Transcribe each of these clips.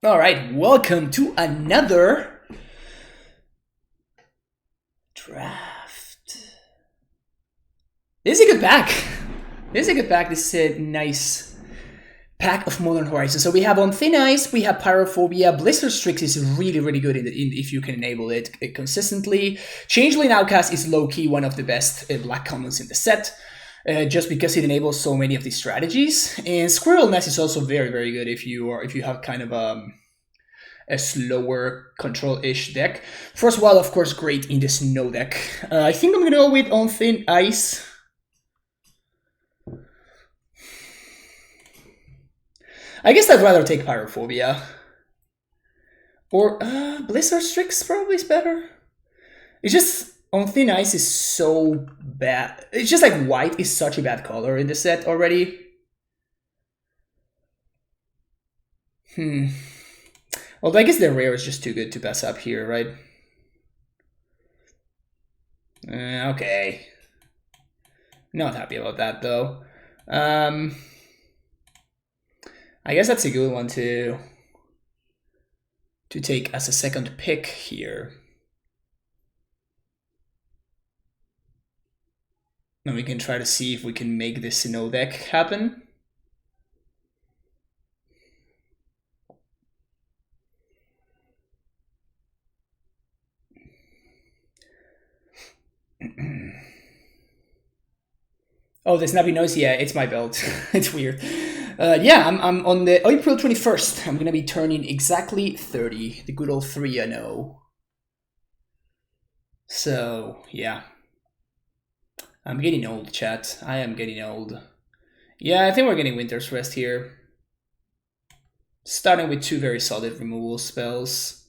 All right, welcome to another draft. This is a good pack. This is a good pack. This is a nice pack of Modern Horizons. So we have on Thin Ice, we have Pyrophobia. Blister Strix is really good if you can enable it consistently. Changeling Outcast is low-key one of the best black commons in the set. Just because it enables so many of these strategies, and Squirrel Nest is also very good if you have kind of a slower control-ish deck. First Wild, of course, great in the snow deck. I think I'm gonna go with On Thin Ice. I guess I'd rather take Pyrophobia. Or Blizzard Strix probably is better. It's just On Thin Ice is so bad. It's just like white is such a bad color in the set already. Although I guess the rare is just too good to pass up here, right? Okay. Not happy about that, though. I guess that's a good one to take as a second pick here. And we can try to see if we can make this snow deck happen. Oh, the snappy noise. Yeah, it's my belt. It's weird. Yeah, I'm on the April 21st. I'm gonna be turning exactly 30. The good old 3-0. So yeah, I'm getting old, chat. I am getting old. Yeah, I think we're getting Winter's Rest here. Starting with two very solid removal spells.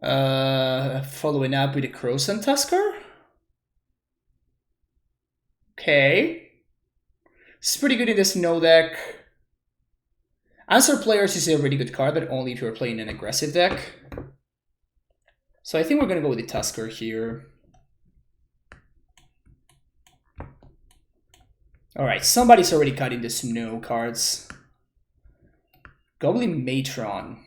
Following up with a Croson Tusker. Okay. It's pretty good in the snow deck. Answer Players is a really good card, but only if you're playing an aggressive deck. So I think we're gonna go with the Tusker here. Alright, somebody's already cutting the snow cards. Goblin Matron.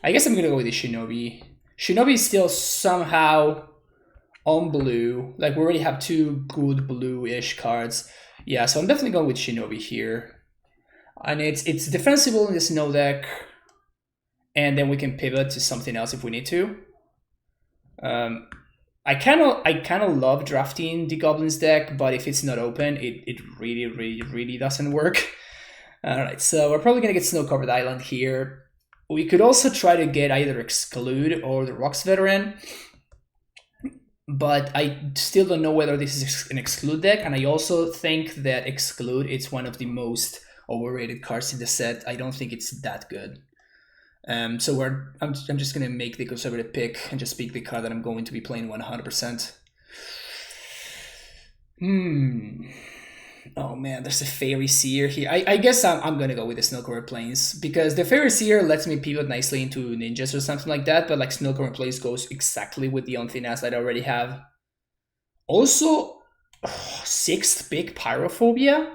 I guess I'm gonna go with the Shinobi. Shinobi is still somehow on blue. Like, we already have two good blue-ish cards. Yeah, so I'm definitely going with Shinobi here. And it's defensible in the snow deck. And then we can pivot to something else if we need to. I kind of love drafting the Goblins deck, but if it's not open, it really doesn't work. Alright, so we're probably going to get Snow-Covered Island here. We could also try to get either Exclude or the Rocks Veteran. But I still don't know whether this is an Exclude deck, and I also think that Exclude is one of the most overrated cards in the set. I don't think it's that good. So I'm just gonna make the conservative pick and just pick the card that I'm going to be playing 100%. Oh man, there's a Fairy Seer here. I guess I'm gonna go with the Snow-Covered Plains, because the Fairy Seer lets me pivot nicely into ninjas or something like that, but like Snow-Covered Plains goes exactly with the On Thin Ice that I already have. Also, 6th pick Pyrophobia?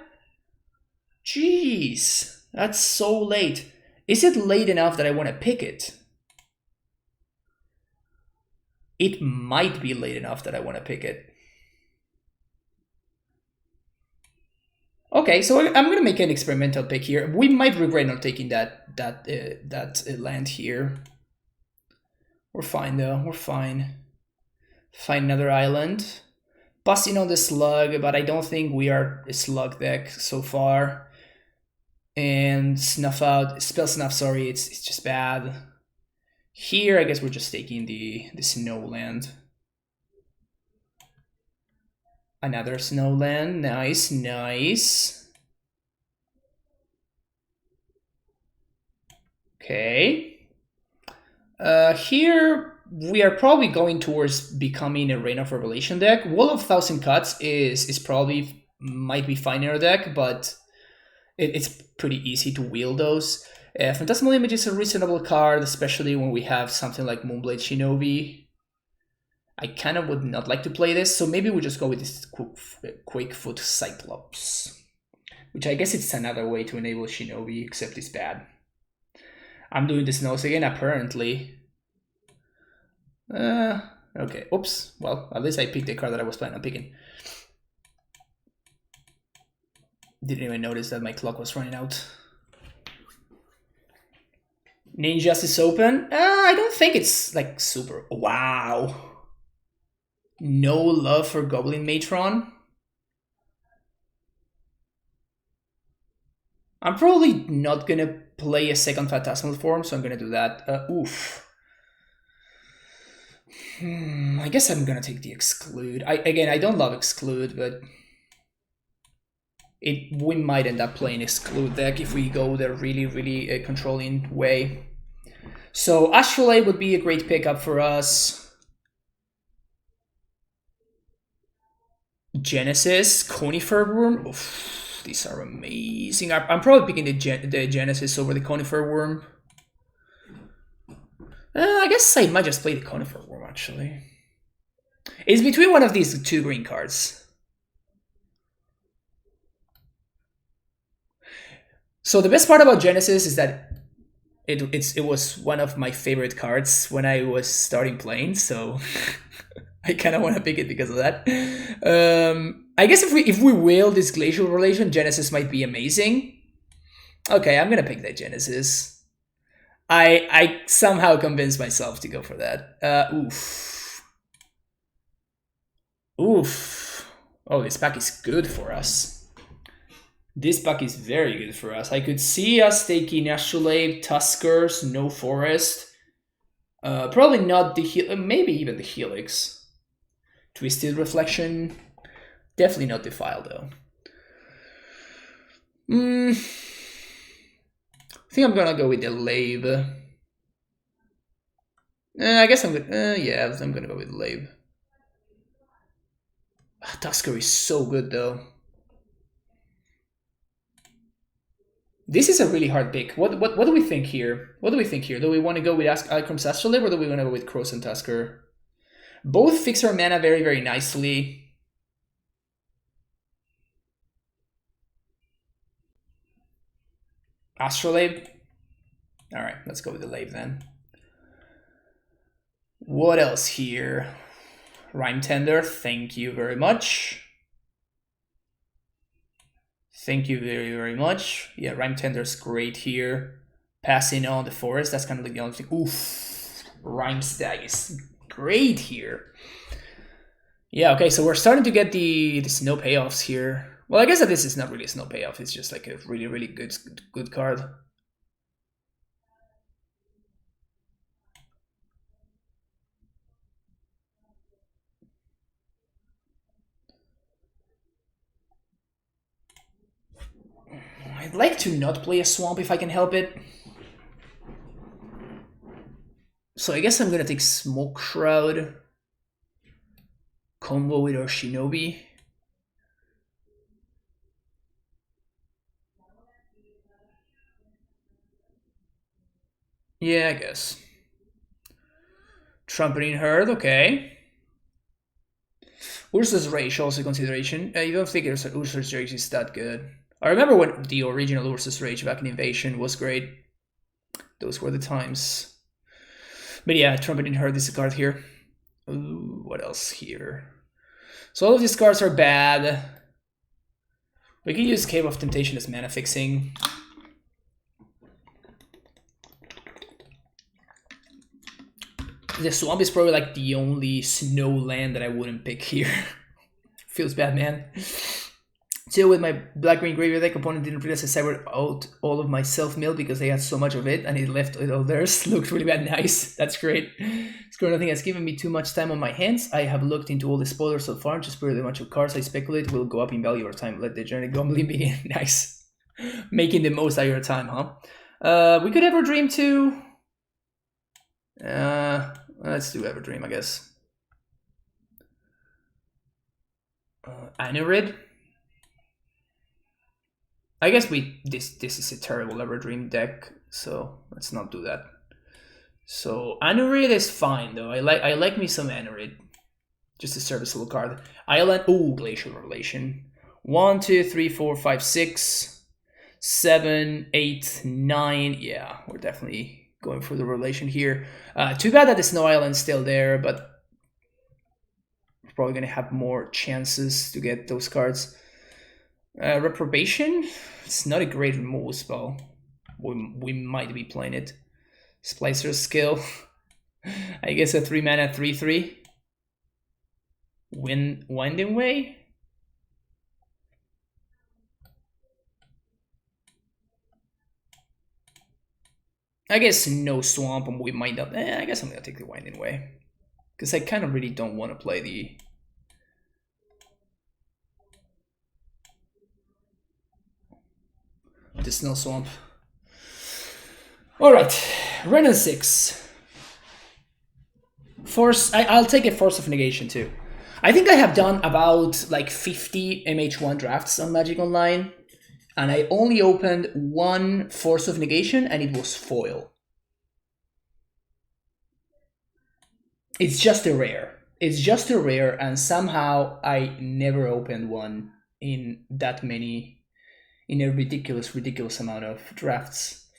Jeez, that's so late. Is it late enough that I want to pick it? It might be late enough that I want to pick it. Okay, so I'm gonna make an experimental pick here. We might regret not taking that land here. We're fine though. We're fine. Find another island. Busting on the slug, but I don't think we are a slug deck so far. And snuff out spell snuff. Sorry, it's just bad. Here, I guess we're just taking the snow land. Another snowland. Nice, nice. Okay. Here, we are probably going towards becoming a Rain of Revelation deck. Wall of Thousand Cuts is probably might be fine in our deck, but it's pretty easy to wield those. Phantasmal Image is a reasonable card, especially when we have something like Moonblade Shinobi. I kind of would not like to play this, so maybe we just go with this Quick Foot Cyclops. which I guess it's another way to enable Shinobi, except it's bad. I'm doing the snows again, apparently. Okay, oops. Well, at least I picked the card that I was planning on picking. Didn't even notice that my clock was running out. Ninjas is open. I don't think it's like super. Wow. No love for Goblin Matron. I'm probably not gonna play a second Phantasmal form, so I'm gonna do that. Oof. I guess I'm gonna take the Exclude. Again, I don't love Exclude, but we might end up playing Exclude deck if we go the really controlling way. So Astrolabe would be a great pickup for us. Genesis, Conifer Worm. Oof, these are amazing. I'm probably picking the Genesis over the Conifer Worm. I guess I might just play the Conifer Worm, actually. It's between one of these two green cards. So the best part about Genesis is that it was one of my favorite cards when I was starting playing, so I kind of want to pick it because of that. I guess if we whale this Glacial Relation, Genesis might be amazing. Okay, I'm gonna pick that Genesis. I somehow convinced myself to go for that. Oof. Oh, this pack is good for us. This pack is very good for us. I could see us taking Astrolabe, Tuskers, No Forest. Probably not the maybe even the Helix. Twisted Reflection. Definitely not Defile though. I think I'm gonna go with the Lave. I guess I'm gonna. Yeah, I'm gonna go with the Lave. Tusker is so good though. This is a really hard pick. What do we think here? What do we think here? Do we want to go with Icrum's Astrolabe or do we want to go with Crows and Tusker? Both fix our mana very nicely. Astrolabe. Alright, let's go with the Lave then. What else here? Rhyme Tender, thank you very much. Thank you very much. Yeah, Rhyme Tender's great here. Passing on the Forest, that's kind of like the only thing. Oof, Rhyme Stag is great here. Yeah, okay, so we're starting to get the snow payoffs here. Well, I guess that this is not really a snow payoff, it's just like a really good card. I'd like to not play a Swamp if I can help it. So I guess I'm gonna take Smoke Shroud. Combo with our Shinobi. Yeah, I guess. Trumpeting Herd, okay. Ursa's Rage also consideration. I don't think Ursa's Rage is that good. I remember when the original Ursa's Rage back in Invasion was great. Those were the times. But yeah, Trumpeting Herd is a card here. Ooh, what else here? So all of these cards are bad. We can use Cave of Temptation as mana fixing. The Swamp is probably like the only snow land that I wouldn't pick here. Feels bad, man. Still with my black-green graveyard deck, opponent didn't realize I cybered out all of my self-mill because they had so much of it and it left it all theirs. Looked really bad. Nice. That's great. Score nothing has given me too much time on my hands. I have looked into all the spoilers so far. Just purely a bunch of cards I speculate will go up in value over time. Let the journey grumbling begin. Nice. Making the most out of your time, huh? We could Everdream too. Let's do Everdream, I guess. Anurid. I guess this is a terrible Everdream deck, so let's not do that. So Anurid is fine though. I like me some Anurid. Just a serviceable card. Island. Ooh, Glacial Revelation. 1, 2, 3, 4, 5, 6. 7, 8, 9. Yeah, we're definitely going for the relation here. Too bad that the Snow Island's still there, but we're probably going to have more chances to get those cards. Reprobation? It's not a great removal spell. We might be playing it. Splicer's Skill. I guess a 3 mana 3/3. Winding Way? I guess no Swamp, and we might not. I guess I'm gonna take the Winding Way. Because I kind of really don't want to play the Snow Swamp. Alright, Renan 6. Force, I'll take a Force of Negation too. I think I have done about like 50 MH1 drafts on Magic Online, and I only opened one Force of Negation, and it was foil. It's just a rare. It's just a rare, and somehow I never opened one in that many, in a ridiculous amount of drafts.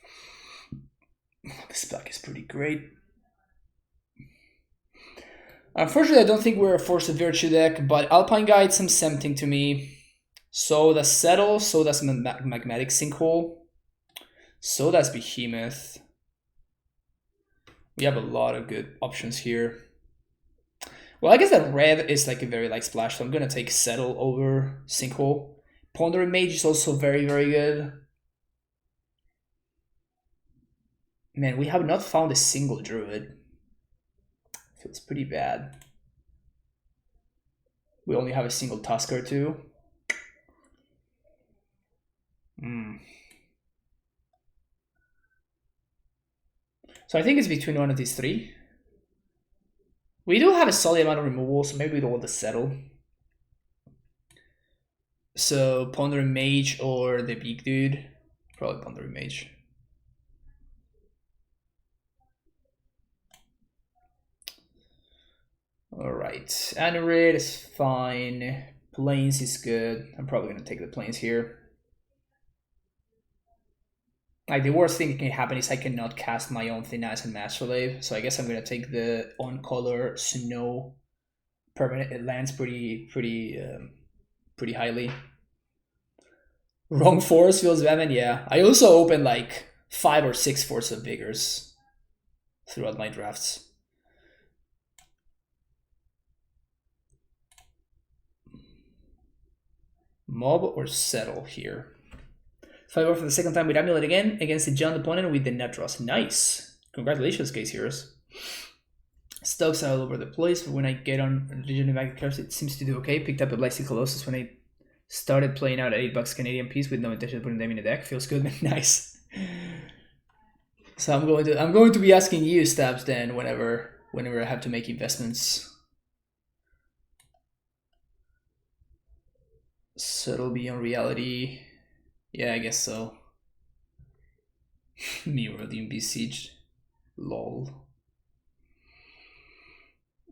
This pack is pretty great. Unfortunately, I don't think we're a Force of Virtue deck, but Alpine Guide seems tempting to me. So does Settle, so does Magmatic Sinkhole, so does Behemoth. We have a lot of good options here. Well, I guess that red is like a very light splash, so I'm gonna take Settle over Sinkhole. Pondering Mage is also very good. Man, we have not found a single Druid. Feels pretty bad. We only have a single Tusker too. So I think it's between one of these three. We do have a solid amount of removal, so maybe we don't want to settle. So Pondering Mage or the big dude. Probably Pondering Mage. Alright, Anurid is fine. Plains is good. I'm probably gonna take the Plains here. Like, the worst thing that can happen is I cannot cast my own Thin Ice and Master Slave, so I guess I'm gonna take the on-color Snow permanent. It lands pretty highly. Wrong Force feels bad, yeah. I also open like 5 or 6 Force of Vigors throughout my drafts. Mob or Settle here. 5 for the second time with Amulet again against the giant opponent with the Netros. Nice. Congratulations, Case Heroes. Stokes all over the place, but when I get on Legendary Magic cards, it seems to do okay. Picked up a Blasty Colossus when I started playing out at $8 Canadian piece with no intention of putting them in the deck. Feels good, nice. So I'm going to be asking you, Stabs, then whenever I have to make investments. So it'll be on reality. Yeah, I guess so. Mirrodin Besieged. Lol.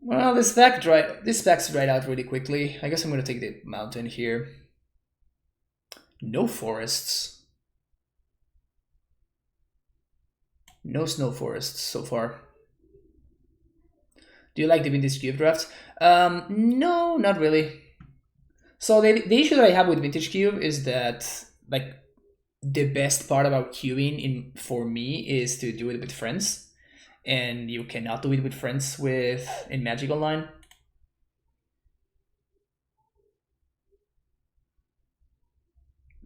Well, this pack's dried out really quickly. I guess I'm gonna take the mountain here. No forests. No snow forests so far. Do you like the Vintage Cube drafts? No, not really. So the issue that I have with Vintage Cube is that, like, the best part about cubing for me is to do it with friends, and you cannot do it with friends in Magic Online.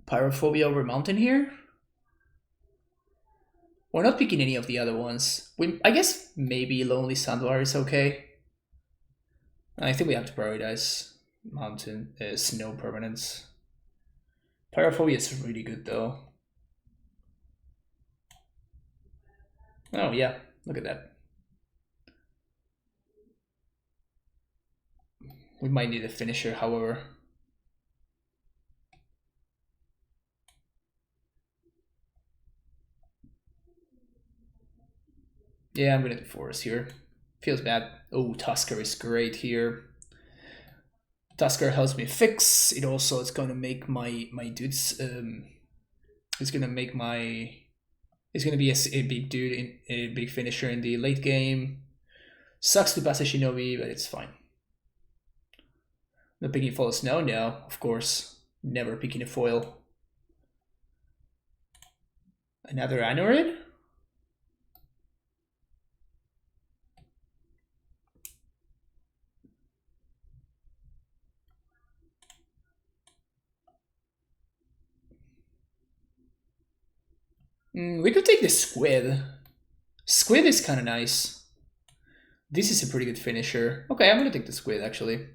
Pyrophobia over Mountain here. We're not picking any of the other ones. I guess maybe Lonely Sandbar is okay. I think we have to prioritize Mountain Snow permanents. Pyrophobia is really good though. Oh yeah, look at that. We might need a finisher, however. Yeah, I'm gonna do Forest here. Feels bad. Oh, Tusker is great here. Tusker helps me fix. It's gonna make my dudes It's gonna make my. It's gonna be a big dude, a big finisher in the late game. Sucks to pass a Shinobi, but it's fine. No picking foils? No, of course. Never picking a foil. Another Anorid? We could take the Squid. Squid is kind of nice. This is a pretty good finisher. Okay, I'm gonna take the Squid actually.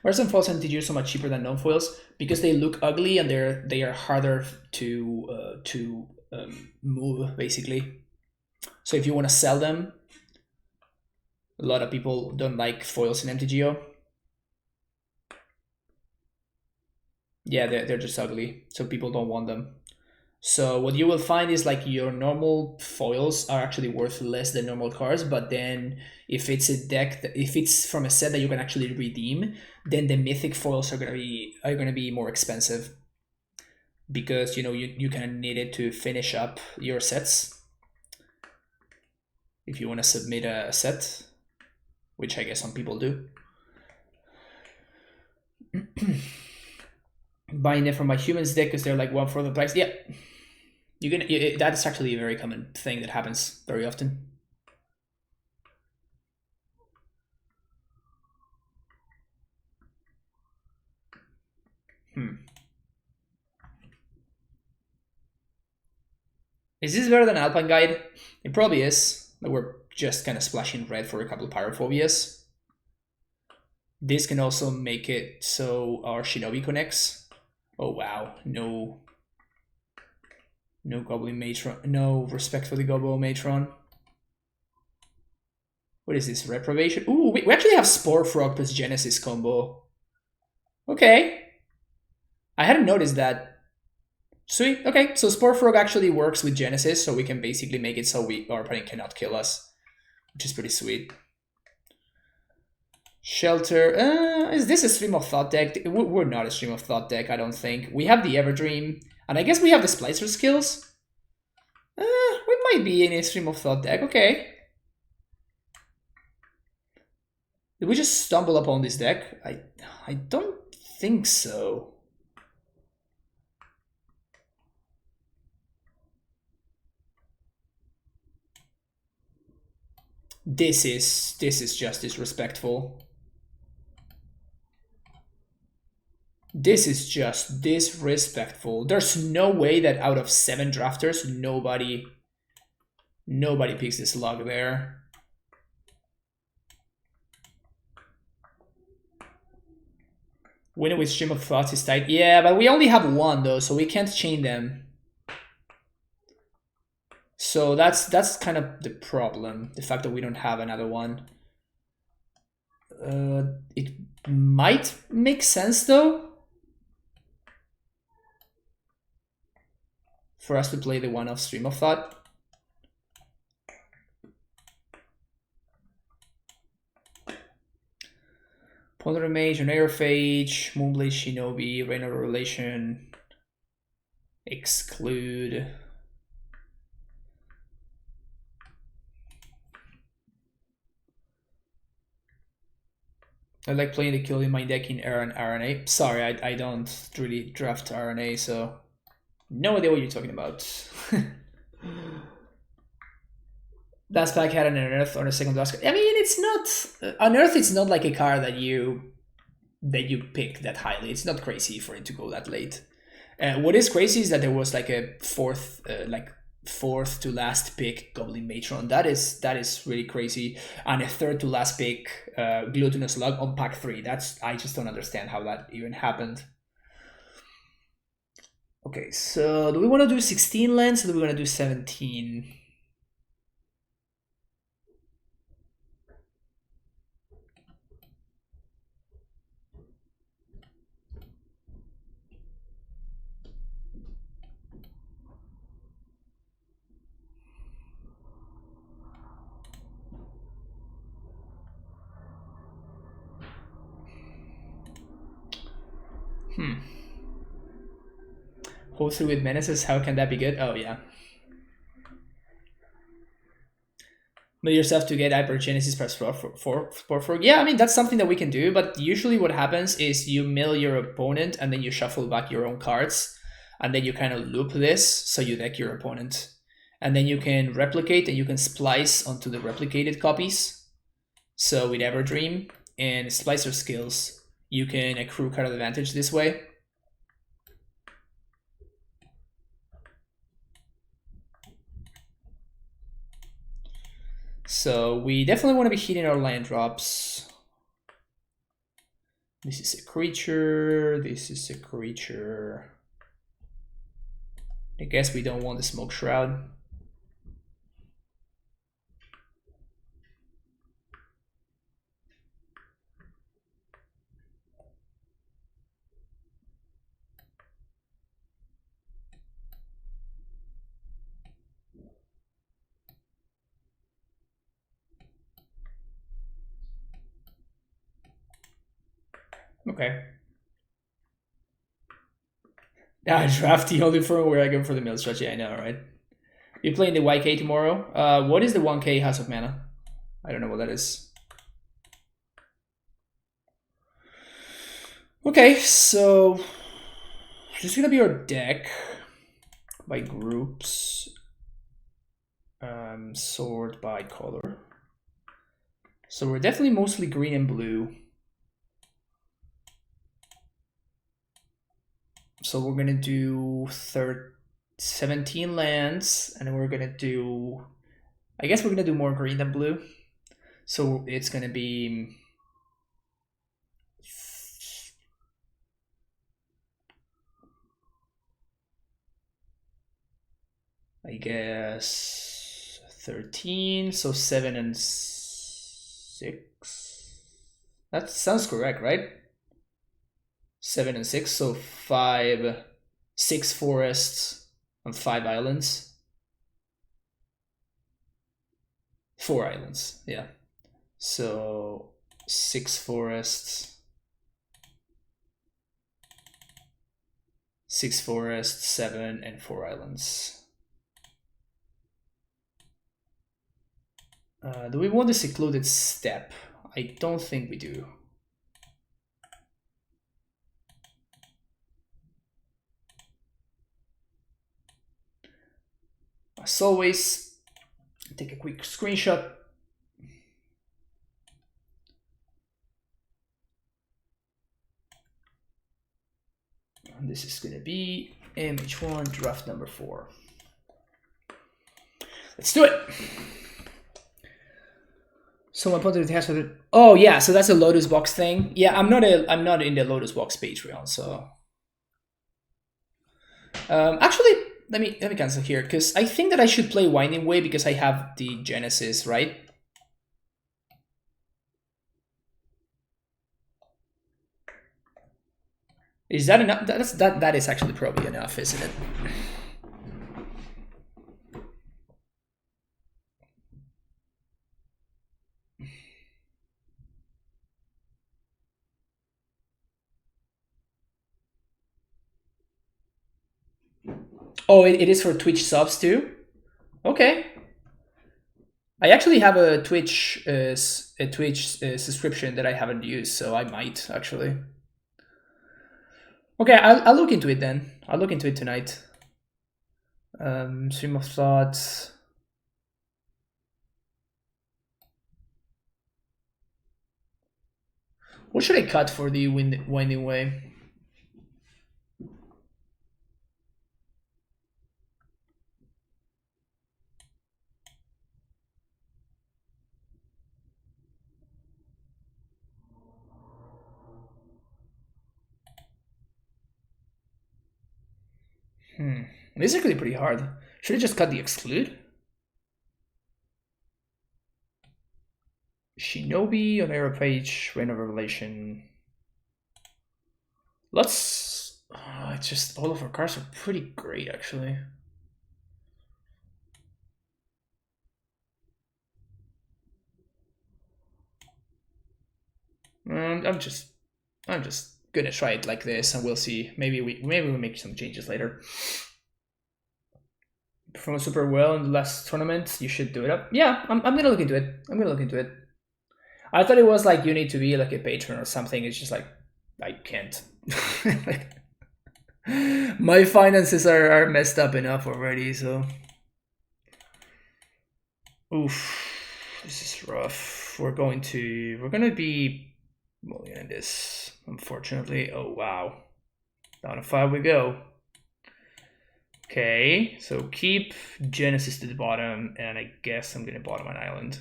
Why are some foils and TGs so much cheaper than non-foils? Because they look ugly and they are harder to move basically. So if you want to sell them, a lot of people don't like foils in MTGO. Yeah, they're just ugly, so people don't want them. So what you will find is like your normal foils are actually worth less than normal cards, but then if it's a deck, if it's from a set that you can actually redeem, then the mythic foils are gonna be more expensive because you kind of need it to finish up your sets. If you want to submit a set, which I guess some people do. Buying it from my humans deck because they're like one for the price. Yeah. That's actually a very common thing that happens very often. Is this better than Alpine Guide? It probably is. We're just kind of splashing red for a couple of pyrophobias. This can also make it so our Shinobi connects. Oh wow, no Goblin Matron, no respect for the Gobo Matron. What is this, Reprobation? Ooh, we actually have Spore Frog plus Genesis combo. Okay. I hadn't noticed that. Sweet, okay, so Spore Frog actually works with Genesis, so we can basically make it so our opponent cannot kill us, which is pretty sweet. Shelter, is this a Stream of Thought deck? We're not a Stream of Thought deck, I don't think. We have the Everdream, and I guess we have the Splicer skills. We might be in a Stream of Thought deck, okay. Did we just stumble upon this deck? I don't think so. This is just disrespectful. This is just disrespectful. There's no way that out of 7 drafters, nobody picks this log there. Winner with Stream of Thoughts is tight. Yeah, but we only have one though, so we can't chain them. So that's kind of the problem, the fact that we don't have another one. It might make sense though for us to play the one of Stream of Thought. Polar Mage, Aerophage, Moonblade Shinobi, Rain of Relation, exclude. I like playing the kill in my deck in RNA. Sorry, I don't really draft RNA, so no idea what you're talking about. Last pack had an Unearth on a second last. I mean, it's not Unearth. It's not like a card that you pick that highly. It's not crazy for it to go that late. What is crazy is that there was like a fourth to last pick Goblin Matron. That is really crazy, and a third to last pick Glutinous Lug on pack 3. I just don't understand how that even happened. Okay, so do we want to do 16 lands or do we want to do 17? through with menaces. How can that be good? Oh yeah. Mill yourself to get hypergenesis press for. Yeah, I mean that's something that we can do, but usually what happens is you mill your opponent and then you shuffle back your own cards, and then you kind of loop this so you deck your opponent. And then you can replicate and you can splice onto the replicated copies. So with Everdream and Splicer skills, you can accrue card advantage this way. So we definitely want to be hitting our land drops. This is a creature, this is a creature. I guess we don't want the Smoke Shroud. Okay. Draft the only form where I go for the mill strategy. I know, right? You're playing the YK tomorrow. What is the 1K House of Mana? I don't know what that is. Okay, so this is gonna be our deck by groups, sort by color. So we're definitely mostly green and blue. So we're gonna do 17 lands, and then we're gonna do, I guess we're gonna do more green than blue. So it's gonna be I guess 13, so 7 and 6. That sounds correct, right? 7 and 6, so 6 forests and 5 islands. 4 islands, yeah. So 6 forests, 7 and 4 islands. Do we want a secluded step? I don't think we do. As always, take a quick screenshot. And this is going to be MH1 draft number 4. Let's do it. Someone put the test with it. Oh yeah, so that's a Lotus Box thing. Yeah, I'm not in the Lotus Box Patreon, so actually let me cancel here because I think that I should play Winding Way because I have the Genesis, right? Is that enough? That is actually probably enough, isn't it? Oh, it is for Twitch subs too? Okay. I actually have a Twitch subscription that I haven't used, so I might actually. Okay, I'll look into it then. I'll look into it tonight. Stream of thoughts. What should I cut for the Winding Way? This is actually pretty hard. Should I just cut the exclude? Shinobi on arrow page, Reign of Revelation. Let's. It's just all of our cards are pretty great, actually. I'm just gonna try it like this, and we'll see. Maybe we make some changes later. Performed super well in the last tournament. You should do it up. Yeah, I'm gonna look into it. I'm gonna look into it. I thought it was like you need to be like a patron or something. It's just like I can't. My finances are messed up enough already, so. Oof, this is rough. We're gonna be mulling in this, unfortunately. Oh wow. Down to 5 we go. Okay, so keep Genesis to the bottom, and I guess I'm gonna bottom an island.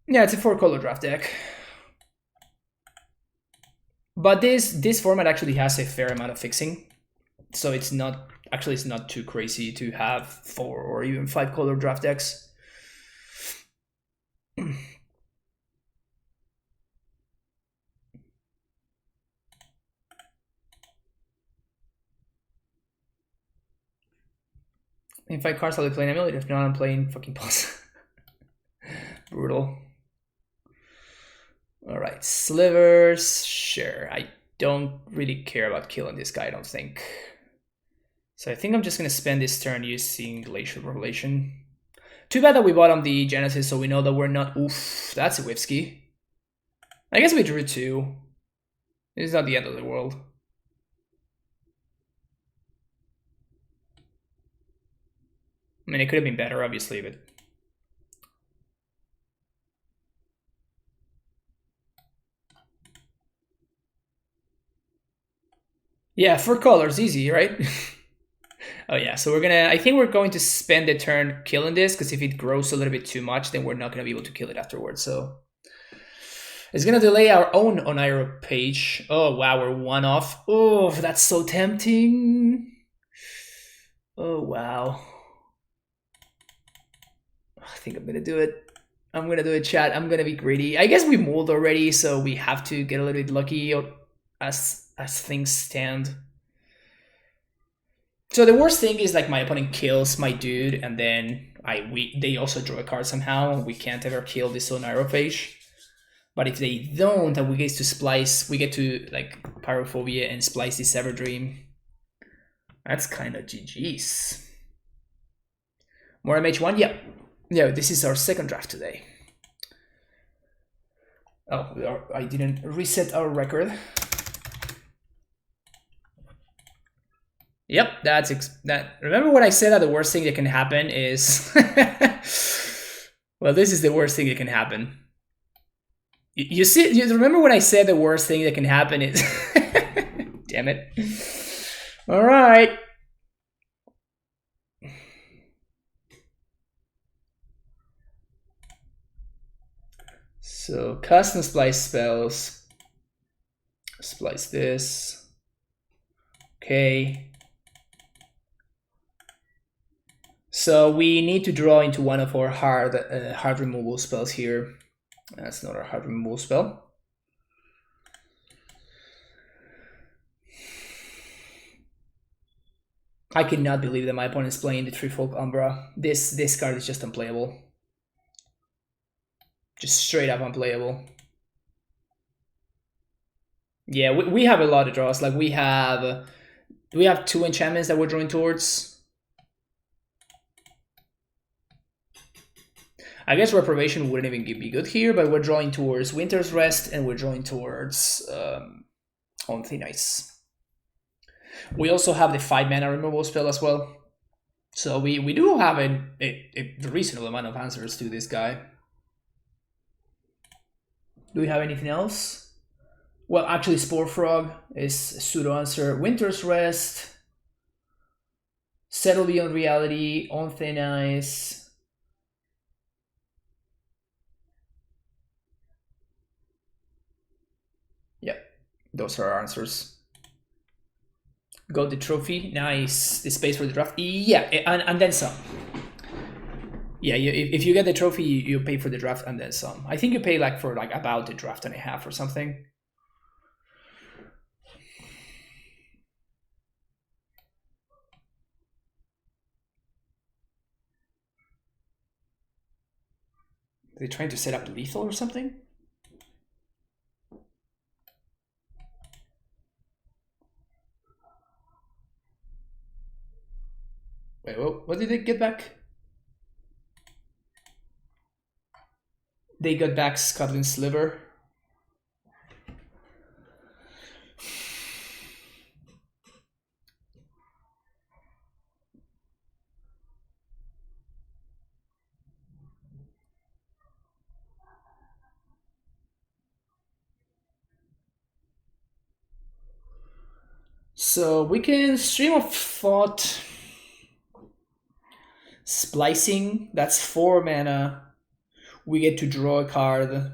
Yeah, it's a 4-color draft deck. But this format actually has a fair amount of fixing. So it's not too crazy to have 4 or even 5-color draft decks. In 5 cards, I'll be playing Amulet. If not, I'm playing fucking Pulse. Brutal. Alright, Slivers. Sure, I don't really care about killing this guy, I don't think. So I think I'm just going to spend this turn using Glacial Revelation. Too bad that we bought on the Genesis, so we know that we're not... Oof, that's a Whipsky. I guess we drew 2. It's not the end of the world. I mean, it could have been better, obviously, but... Yeah, 4 colors, easy, right? Oh yeah, so I think we're going to spend the turn killing this, because if it grows a little bit too much, then we're not going to be able to kill it afterwards, so... It's going to delay our own Onairo page. Oh wow, we're 1 off. Oh, that's so tempting. Oh wow. I think I'm going to do it. I'm going to do it, chat. I'm going to be greedy. I guess we mulled already, so we have to get a little bit lucky as things stand. So the worst thing is like my opponent kills my dude, and then they also draw a card somehow. We can't ever kill this Onairo page. But if they don't, and we get to splice, we get to like Pyrophobia and splice this Everdream. That's kind of GG's. More MH1? Yeah. Yeah, this is our second draft today. Oh, I didn't reset our record. Yep, that. Remember what I said that the worst thing that can happen is... Well, this is the worst thing that can happen. You remember when I said the worst thing that can happen is... Damn it. All right. So custom splice spells. Splice this. Okay. So we need to draw into one of our hard removal spells here. That's not our hard removal spell. I cannot believe that my opponent is playing the Trifolk Umbra. This card is just unplayable. Just straight up unplayable. Yeah, we have a lot of draws. Like we have 2 enchantments that we're drawing towards. I guess Reprobation wouldn't even be good here, but we're drawing towards Winter's Rest and we're drawing towards On Thin Ice. We also have the 5 mana removal spell as well. So we do have a reasonable amount of answers to this guy. Do we have anything else? Well, actually, Spore Frog is a pseudo answer. Winter's Rest, Settle Beyond Reality, On Thin Ice. Yep, those are our answers. Got the trophy, nice. The space for the draft, yeah, and then some. Yeah, if you get the trophy, you pay for the draft and then some. I think you pay like for like about the draft and a half or something. Are they trying to set up lethal or something? Wait, what did they get back? They got back Scotland's Sliver. So we can Stream of Thought. Splicing, that's 4 mana. We get to draw a card.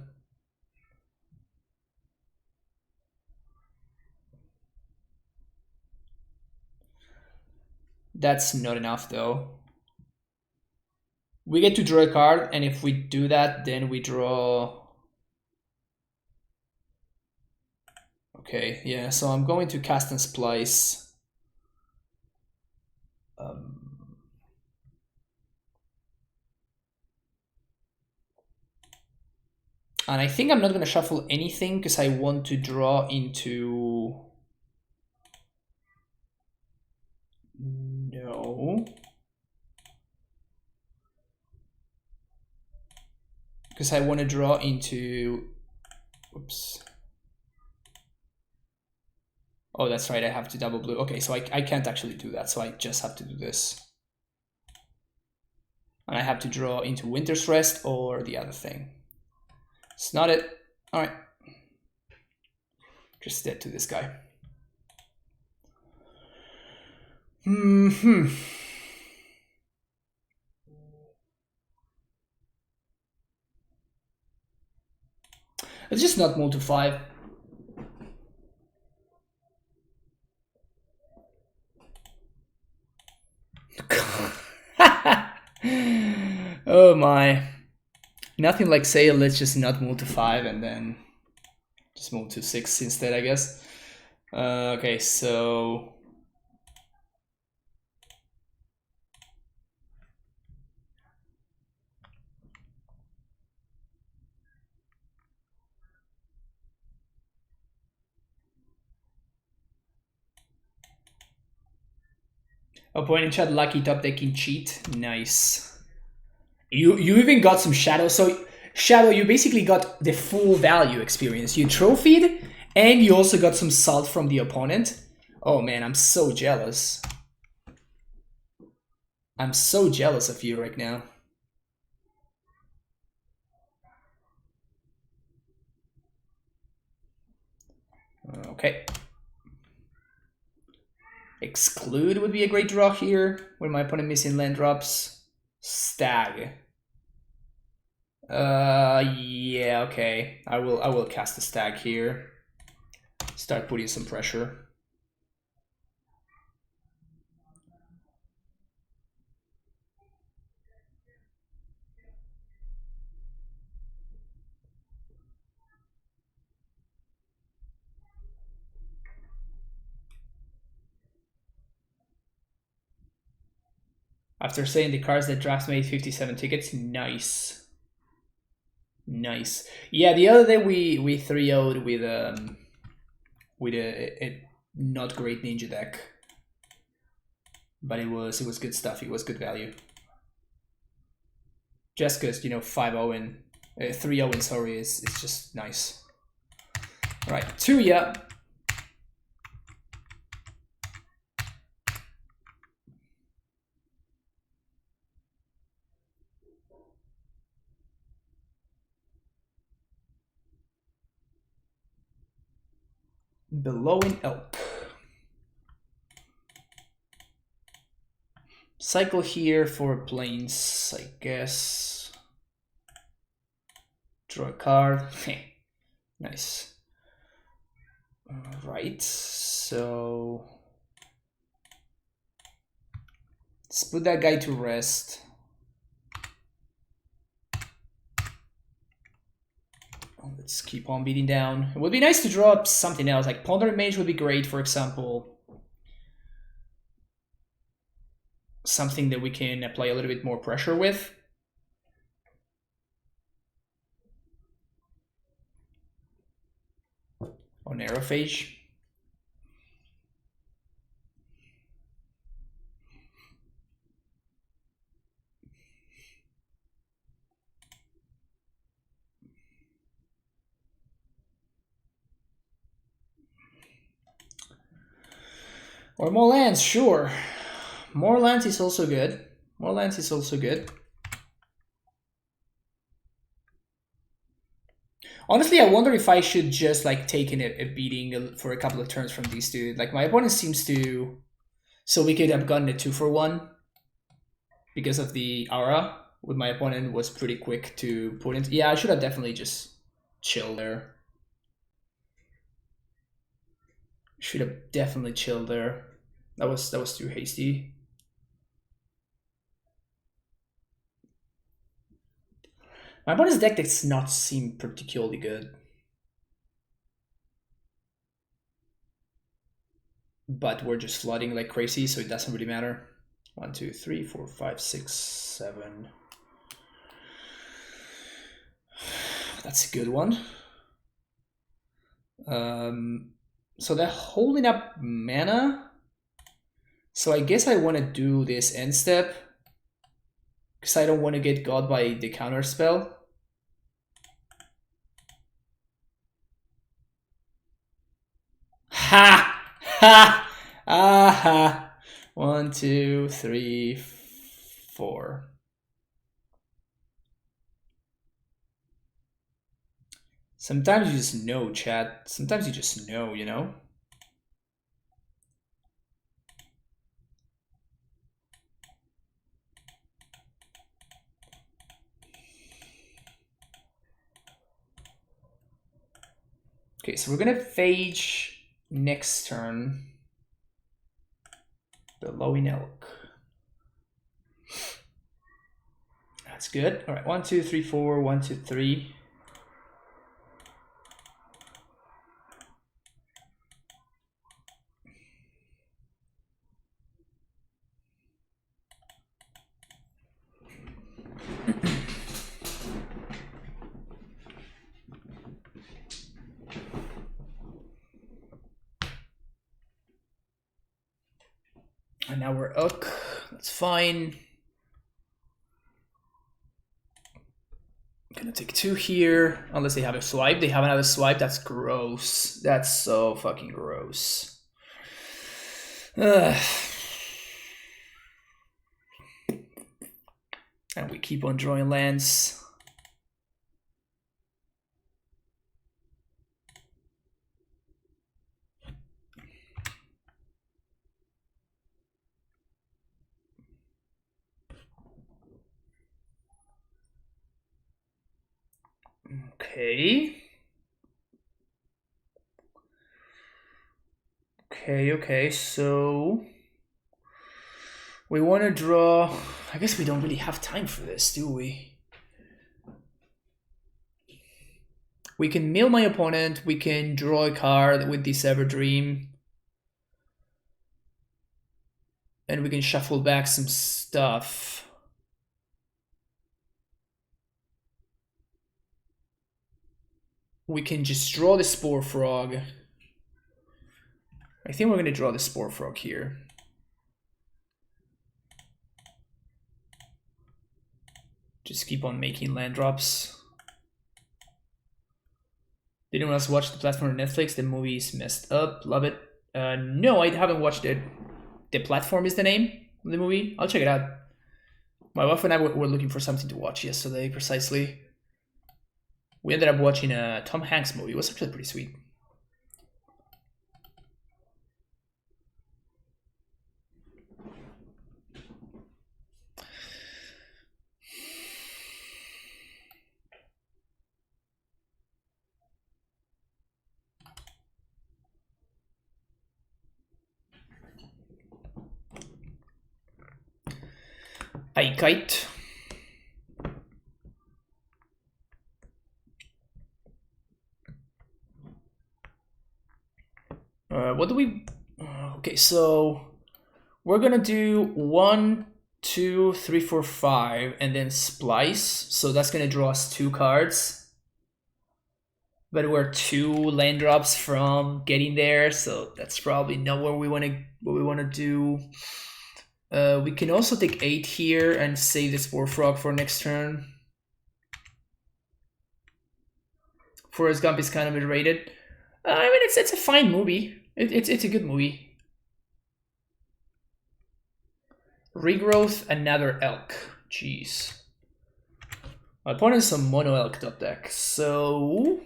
That's not enough though. We get to draw a card, and if we do that, then we draw... Okay, yeah, so I'm going to cast and splice. And I think I'm not going to shuffle anything because I want to draw into... No. Because I want to draw into... Oops. Oh, that's right, I have to double blue. Okay, so I can't actually do that, so I just have to do this. And I have to draw into Winter's Rest or the other thing. It's not it. All right. Just dead to this guy. Let's just not move to 5. Oh my. Nothing like say let's just not move to 5 and then just move to 6 instead, I guess. Okay, so... Opponent in chat, lucky top decking cheat. Nice. You even got some Shadow. So Shadow, you basically got the full value experience. You trophied, and you also got some salt from the opponent. Oh man, I'm so jealous. I'm so jealous of you right now. Okay. Exclude would be a great draw here when my opponent missing land drops. Stag. Yeah, okay. I will cast a stag here. Start putting some pressure. After saying the cards that drafts made 57 tickets, nice. Nice. Yeah, the other day we 3-0'd with a not great ninja deck. But it was good stuff. It was good value. Just because, you know, 5-0 and 3-0 and sorry, it's just nice. All right, 2 yeah. Below an elk. Cycle here for planes, I guess. Draw a card. Nice. Alright, so let's put that guy to rest. Let's keep on beating down. It would be nice to draw up something else, like Pondering Mage would be great, for example. Something that we can apply a little bit more pressure with. Or Neurophage. Or more lands, sure. More lands is also good. More lands is also good. Honestly, I wonder if I should just like take in a beating for a couple of turns from these two. Like my opponent seems to, so we could have gotten a 2-for-1 because of the aura. With my opponent was pretty quick to put in. Yeah, I should have definitely just chilled there. Should have definitely chilled there. That was too hasty. My opponent's deck does not seem particularly good. But we're just flooding like crazy, so it doesn't really matter. 1, 2, 3, 4, 5, 6, 7. That's a good one. So they're holding up mana. So I guess I want to do this end step. Because I don't want to get got by the counter spell. Ha! Ha! Aha! 1, 2, 3, 4. Sometimes you just know, chat. Sometimes you just know, you know? Okay, so we're gonna phage next turn the Lowing Elk. That's good. All right, 1, 2, 3, 4, 1, 2, 3. And now we're Ook. That's fine. I'm gonna take 2 here, unless they have a swipe. They haven't had a swipe. That's gross. That's so fucking gross. Ugh. And we keep on drawing lands. Okay. Okay, so we want to draw. I guess we don't really have time for this, do we? We can mill my opponent. We can draw a card with this Everdream. And we can shuffle back some stuff. We can just draw the Spore Frog. I think we're going to draw the Spore Frog here. Just keep on making land drops. Did anyone else watch The Platform on Netflix? The movie is messed up. Love it. No, I haven't watched it. The Platform is the name of the movie. I'll check it out. My wife and I were looking for something to watch yesterday, precisely. We ended up watching a Tom Hanks movie. It was actually pretty sweet. Kite. What do we... Okay, so we're gonna do 1, 2, 3, 4, 5, and then splice. So that's gonna draw us 2 cards. But we're 2 land drops from getting there, so that's probably not what we wanna do. We can also take 8 here and save the Spore Frog for next turn. Forrest Gump is kind of underrated. I mean, it's a fine movie. It's a good movie. Regrowth, another elk. Jeez. My opponent is a mono elk top deck. So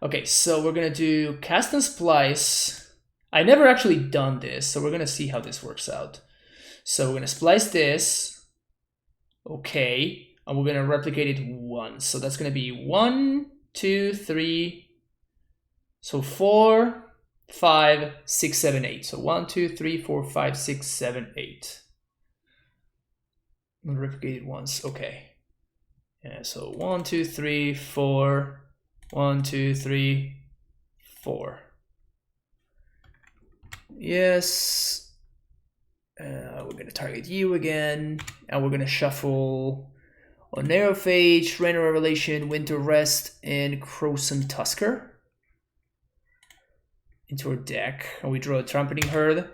okay, so we're gonna do cast and splice. I never actually done this, so we're gonna see how this works out. So we're gonna splice this. Okay, and we're gonna replicate it once. So that's gonna be 1, 2, 3. So 4, 5, 6, 7, 8. So 1, 2, 3, 4, 5, 6, 7, 8. I'm gonna replicate it once. Okay. Yeah, so 1, 2, 3, 4. 1, 2, 3, 4. Yes. We're gonna target you again, and we're gonna shuffle Onerophage, Random Revelation, Winter Rest, and Crowson Tusker into our deck, and we draw a Trumpeting Herd,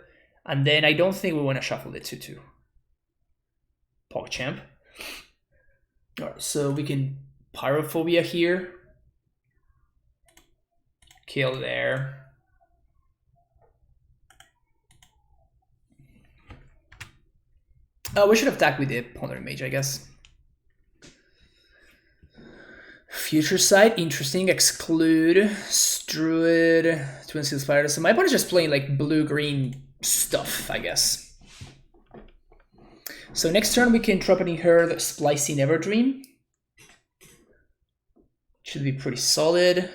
and then I don't think we want to shuffle the 2/2. PogChamp. Alright, so we can Pyrophobia here. Kill there. We should have attacked with the Pondering Mage, I guess. Future Sight, interesting. Exclude, Druid, Twin Steel Spider. So my opponent's just playing like blue-green stuff, I guess. So next turn we can Trumpeting Herd, Splicing Everdream. Should be pretty solid.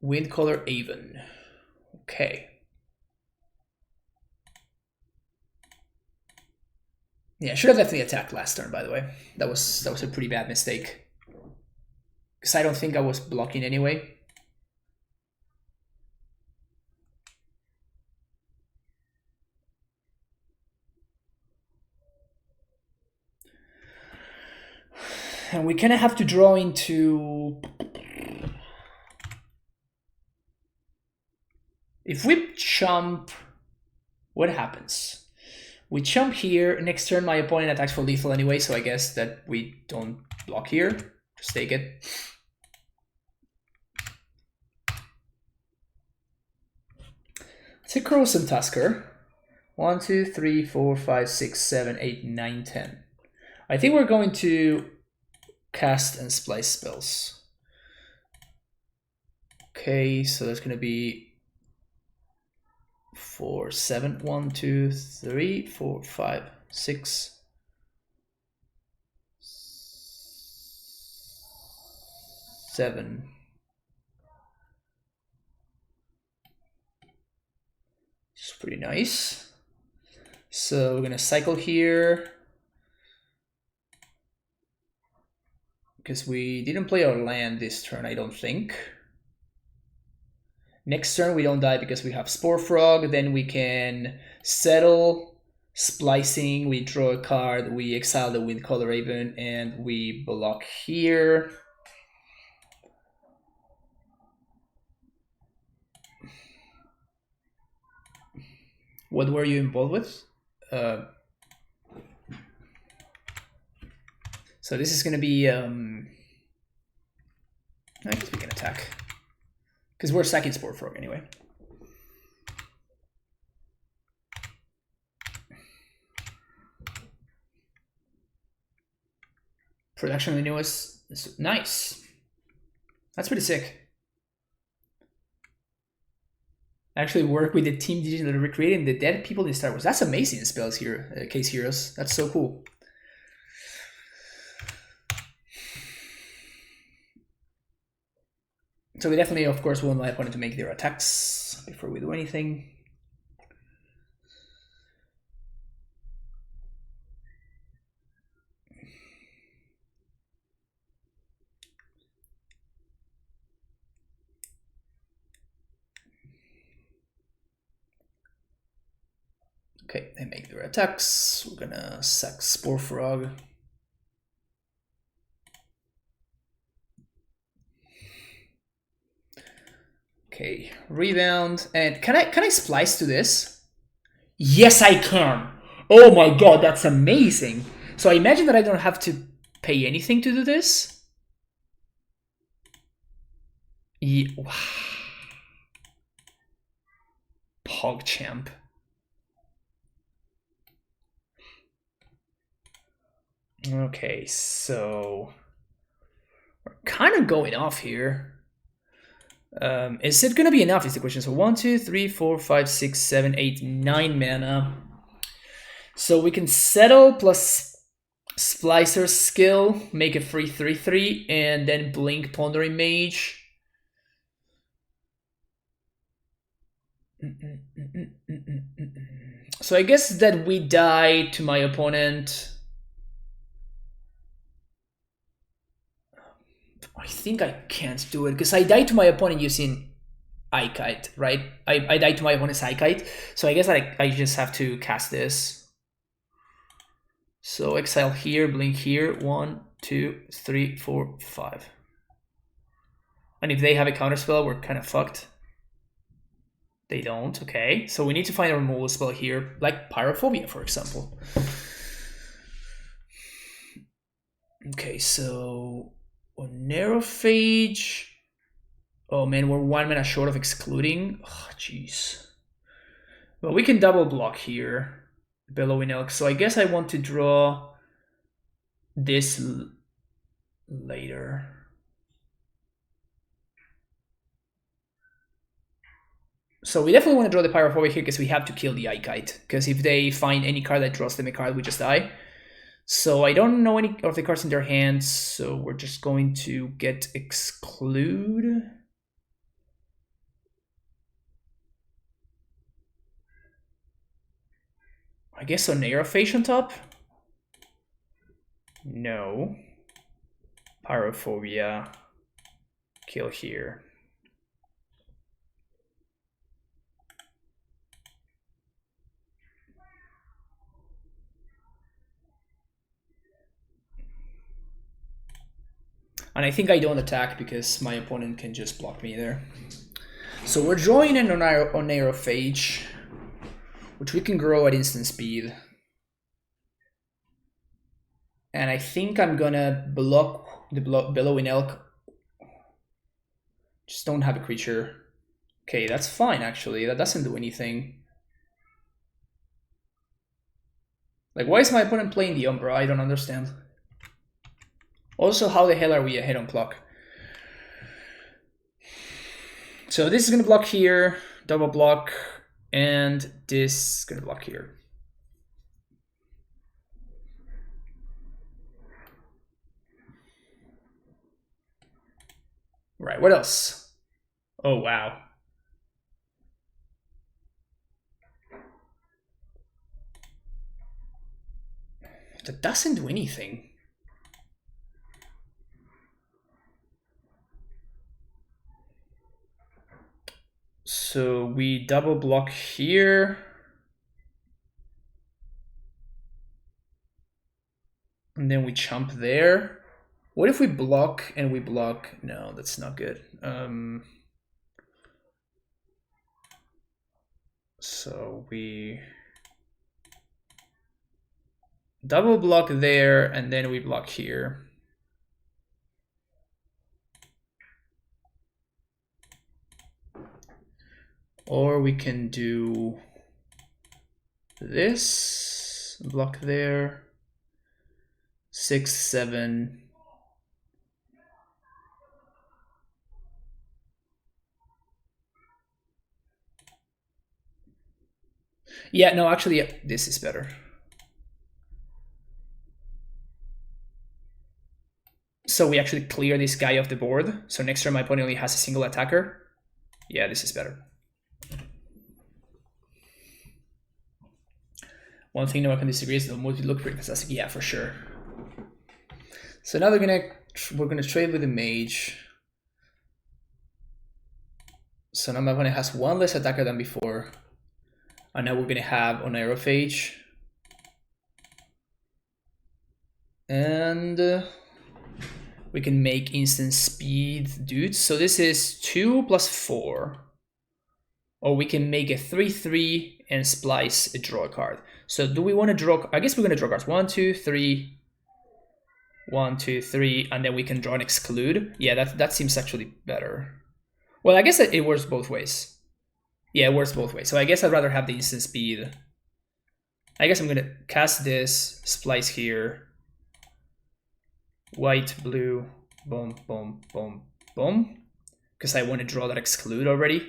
Windcaller Avon. Okay. Yeah, I should have definitely attacked last turn, by the way. That was a pretty bad mistake. Because I don't think I was blocking anyway. And we kind of have to draw into... If we chump, what happens? We chump here. Next turn, my opponent attacks for lethal anyway, so I guess that we don't block here. Just take it. Let's hit Crowson Tusker. 1, 2, 3, 4, 5, 6, 7, 8, 9, 10. I think we're going to cast and splice spells. Okay, so that's going to be 4, 7, 1, 2, 3, 4, 5, 6, 7. It's pretty nice. So we're gonna cycle here because we didn't play our land this turn, I don't think. Next turn we don't die because we have Spore Frog. Then we can settle, splicing, we draw a card, we exile the Windcaller Raven, and we block here. What were you involved with? So this is going to be... I guess we can attack. Because we're sacking Spore Frog anyway. Production of the newest is nice. That's pretty sick. Actually work with the team digitally recreating the dead people in Star Wars. That's amazing spells here, Case Heroes. That's so cool. So we definitely, of course, want my opponent to make their attacks before we do anything. Okay, they make their attacks. We're gonna sack Spore Frog. Okay, rebound. And can I splice to this? Yes, I can. Oh my god, that's amazing. So I imagine that I don't have to pay anything to do this. Yeah. PogChamp. Okay, so we're kind of going off here. Is it gonna be enough is the question. So 1, 2, 3, 4, 5, 6, 7, 8, 9 mana. So we can settle plus Splicer's skill, make a free 3/3, and then blink Pondering Mage. So I guess that we die to my opponent. I think I can't do it because I died to my opponent using Ikite, right? I died to my opponent's Ikite, so I guess I just have to cast this. So exile here, blink here, 1, 2, 3, 4, 5. And if they have a counterspell, we're kind of fucked. They don't, okay. So we need to find a removal spell here, like Pyrophobia, for example. Okay, so Oneirophage. Oh man, we're 1 mana short of excluding. Oh, jeez. Well, we can double block here. Bellowing Elk. So I guess I want to draw this later. So we definitely want to draw the Pyrophobia here because we have to kill the Ikite. Because if they find any card that draws them a card, we just die. So I don't know any of the cards in their hands, so we're just going to get Exclude. I guess Oneirophage on top? No. Pyrophobia. Kill here. And I think I don't attack because my opponent can just block me there. So we're drawing an Oneirophage, which we can grow at instant speed. And I think I'm gonna block the Bellowing Elk. Just don't have a creature. Okay, that's fine actually. That doesn't do anything. Like, why is my opponent playing the Umbra? I don't understand. Also, how the hell are we ahead on clock? So this is gonna block here, double block, and this is gonna block here. Right, what else? Oh, wow. That doesn't do anything. So we double block here. And then we chump there. What if we block and we block? No, that's not good. So we double block there and then we block here. Or we can do this, block there, 6, 7. Yeah, no, actually, yeah, this is better. So we actually clear this guy off the board. So next turn my opponent only has a single attacker. Yeah, this is better. One thing no one can disagree is the multi look pretty fantastic. Yeah, for sure. So now we're gonna trade with the mage. So now my opponent has 1 less attacker than before. And now we're gonna have Oneirophage. And we can make instant speed dudes. So this is 2 plus 4. Or we can make a 3/3 and splice a draw card. So do we want to draw? I guess we're gonna draw cards. 1, 2, 3. 1, 2, 3, and then we can draw an exclude. Yeah, that seems actually better. Well, I guess it works both ways. Yeah, it works both ways. So I guess I'd rather have the instant speed. I guess I'm gonna cast this, splice here, white, blue, boom, boom, boom, boom. Because I want to draw that exclude already.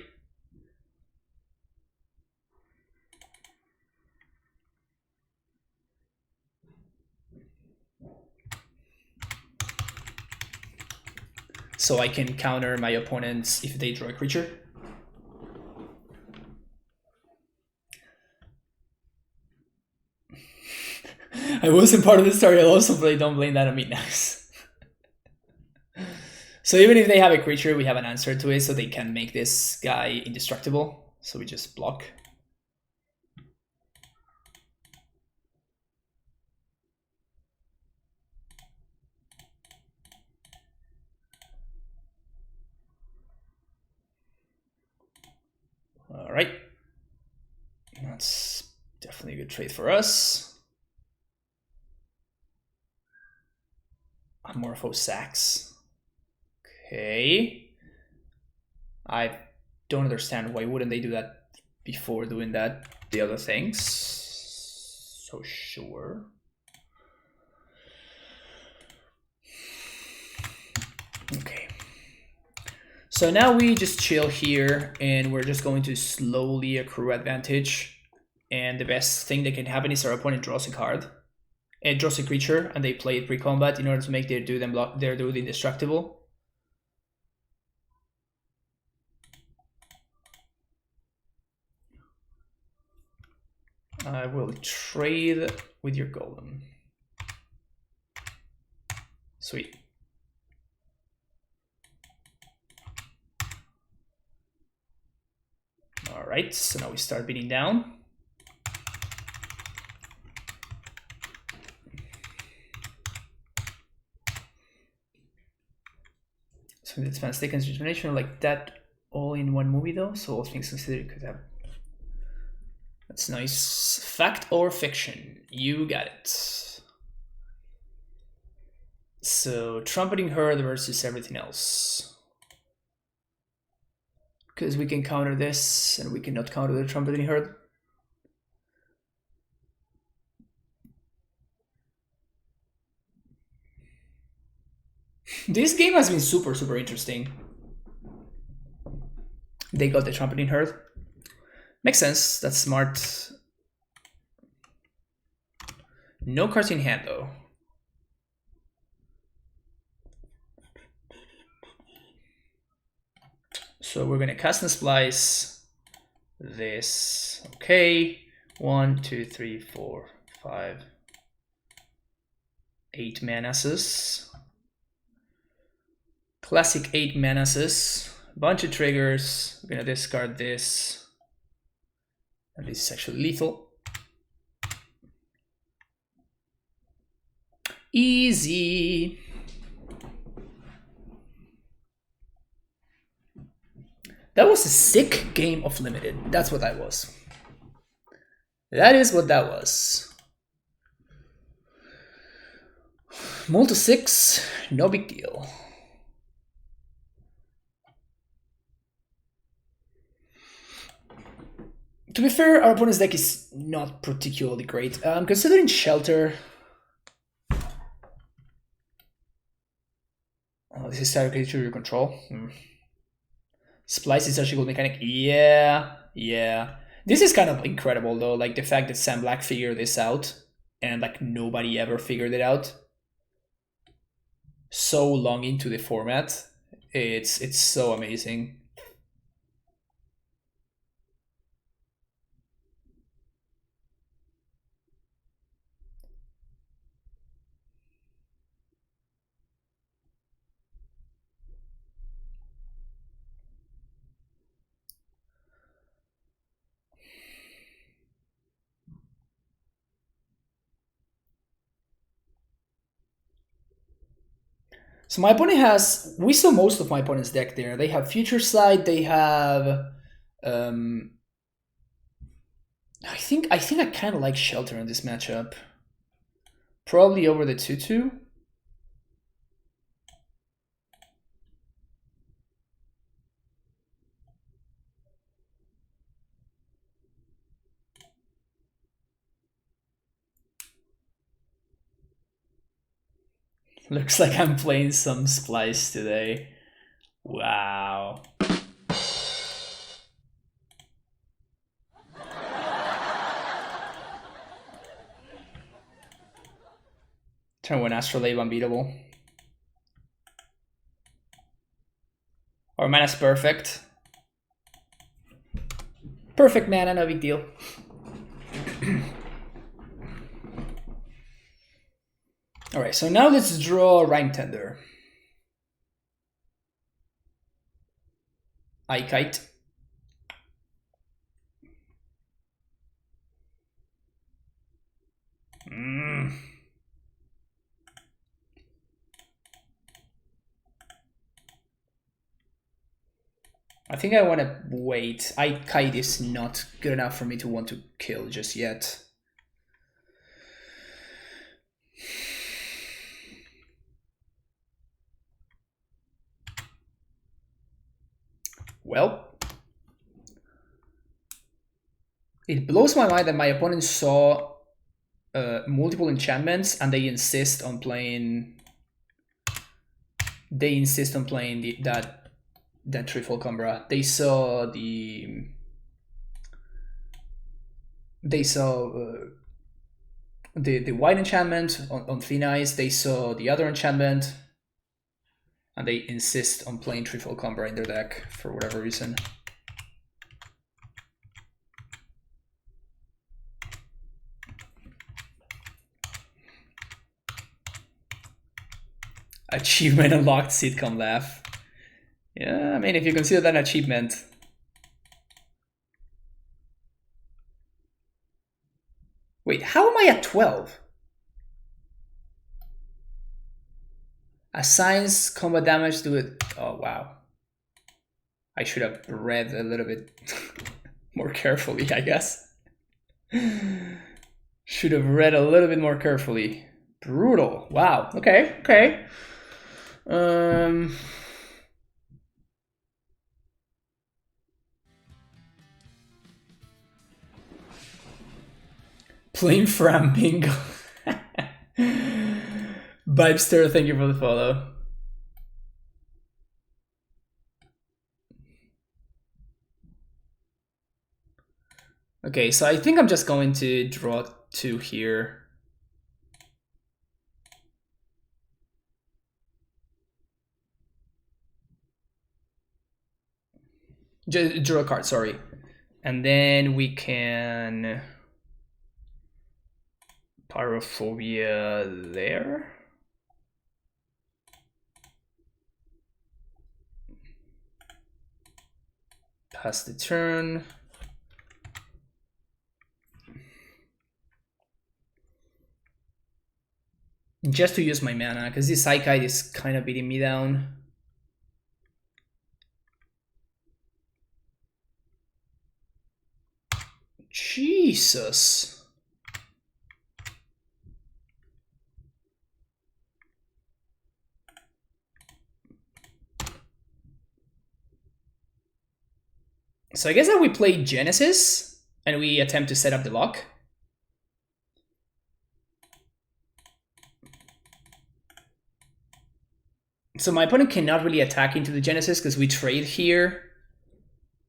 So I can counter my opponents if they draw a creature. I wasn't part of the story. I'll also play Don't Blame That on Me. Nice. So even if they have a creature, we have an answer to it, so they can make this guy indestructible. So we just block. All right. That's definitely a good trade for us. Amorpho Sax. Okay. I don't understand why wouldn't they do that before doing the other things. So sure. Okay. So now we just chill here and we're just going to slowly accrue advantage. And the best thing that can happen is our opponent draws a card. It draws a creature and they play it pre-combat in order to make their dude indestructible. I will trade with your golem. Sweet. All right, so now we start beating down. So the advanced taken determination like that all in one movie though, so all things considered could have. That's nice. Fact or fiction? You got it. So trumpeting herd versus everything else. Because we can counter this and we cannot counter the trumpeting herd. This game has been super interesting. They got the trumpeting herd. Makes sense. That's smart. No cards in hand though. So we're gonna cast and splice this. Okay. 1, 2, 3, 4, 5, 8 manases. Classic 8 manases. Bunch of triggers. We're gonna discard this. And this is actually lethal. Easy. That was a sick game of limited. That's what that was. That is what that was. Multi 6, no big deal. To be fair, our opponent's deck is not particularly great. Considering Shelter... Oh, this is Star Creature you control. Splice is actually good mechanic. Yeah. This is kind of incredible though, like the fact that Sam Black figured this out and like nobody ever figured it out so long into the format. It's so amazing. So my opponent has, we saw most of my opponent's deck there. They have Future Sight, they have, I think I kind of like Shelter in this matchup. Probably over the 2/2. Looks like I'm playing some Splice today. Wow. Turn 1 Astrolabe unbeatable. Our mana's perfect. Perfect mana, no big deal. Alright, so now let's draw Rhyme Tender. Kite. I think I want to wait. Kite is not good enough for me to want to kill just yet. Well, it blows my mind that my opponent saw multiple enchantments and they insist on playing. They insist on playing that Trifold Cumbra. They saw the white enchantment on Thin Ice. They saw the other enchantment, and they insist on playing Trifold Cumbra in their deck for whatever reason. Achievement unlocked, sitcom laugh. Yeah, I mean, if you consider that an achievement. Wait, how am I at 12? Assigns combat damage to it. Oh, wow. I should have read a little bit more carefully, I guess. Should have read a little bit more carefully. Brutal. Wow. Okay, okay. Playing Fram Bingo. Bibester, thank you for the follow. Okay, so I think I'm just going to draw 2 here. Just draw a card, sorry. And then we can Pyrophobia there. Pass the turn. Just to use my mana, because this Psykite is kind of beating me down. Jesus. So I guess that we play Genesis and we attempt to set up the lock. So my opponent cannot really attack into the Genesis because we trade here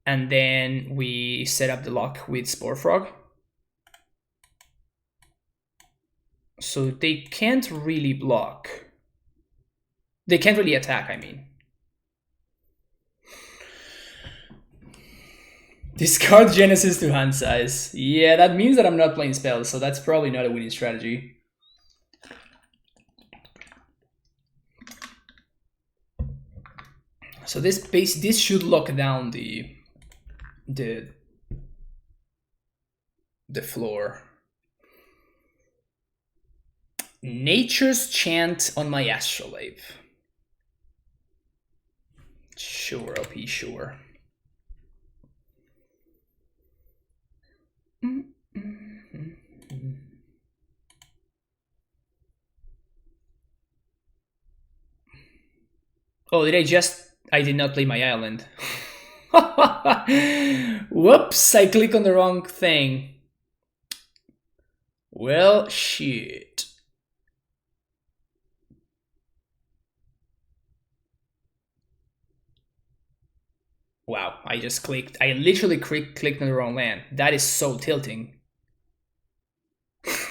and then we set up the lock with Spore Frog. So they can't really block. They can't really attack, I mean. Discard Genesis to hand size. Yeah, that means that I'm not playing spells, so that's probably not a winning strategy. So this should lock down the floor. Nature's Chant on my Astrolabe. Sure, OP, sure. Oh, I did not play my island. Whoops, I clicked on the wrong thing. Well, shit. Wow, I just clicked. I literally clicked on the wrong land. That is so tilting.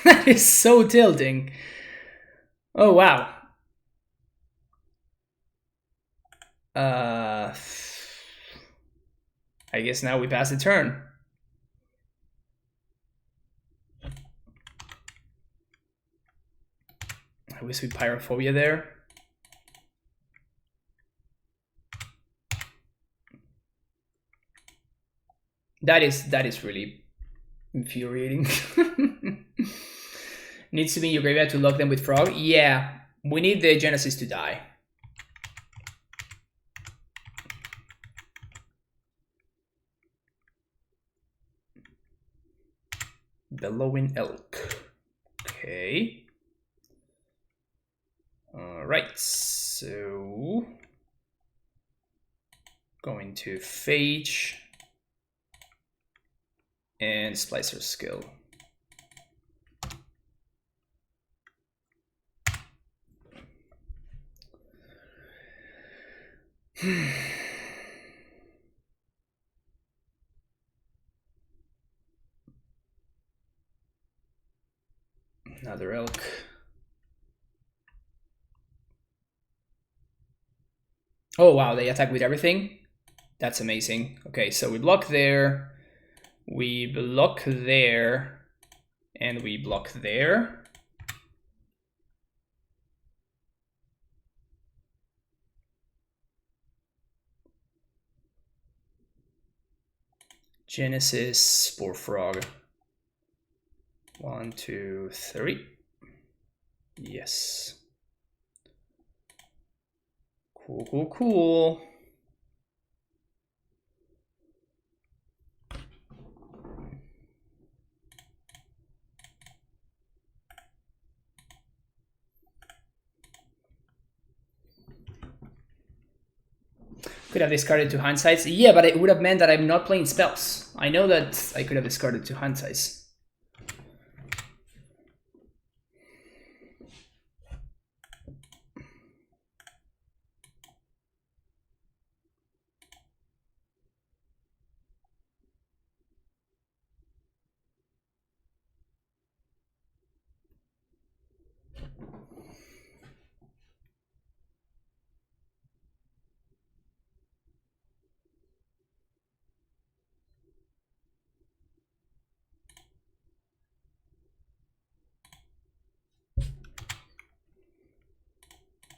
That is so tilting. Oh, wow. I guess now we pass the turn. I wish we Pyrophobia there. That is really infuriating. Needs to be in your graveyard to lock them with Frog. Yeah, we need the Genesis to die. Bellowing Elk. Okay. Alright, so going to Phage and Splicer Skill. Another Elk. Oh wow, they attack with everything? That's amazing. Okay, so we block there, we block there, and we block there. Genesis, Spore Frog. 1, 2, 3. Yes. Cool, cool, cool. Could have discarded 2 Hindsights. Yeah, but it would have meant that I'm not playing spells. I know that I could have discarded 2 Hindsights.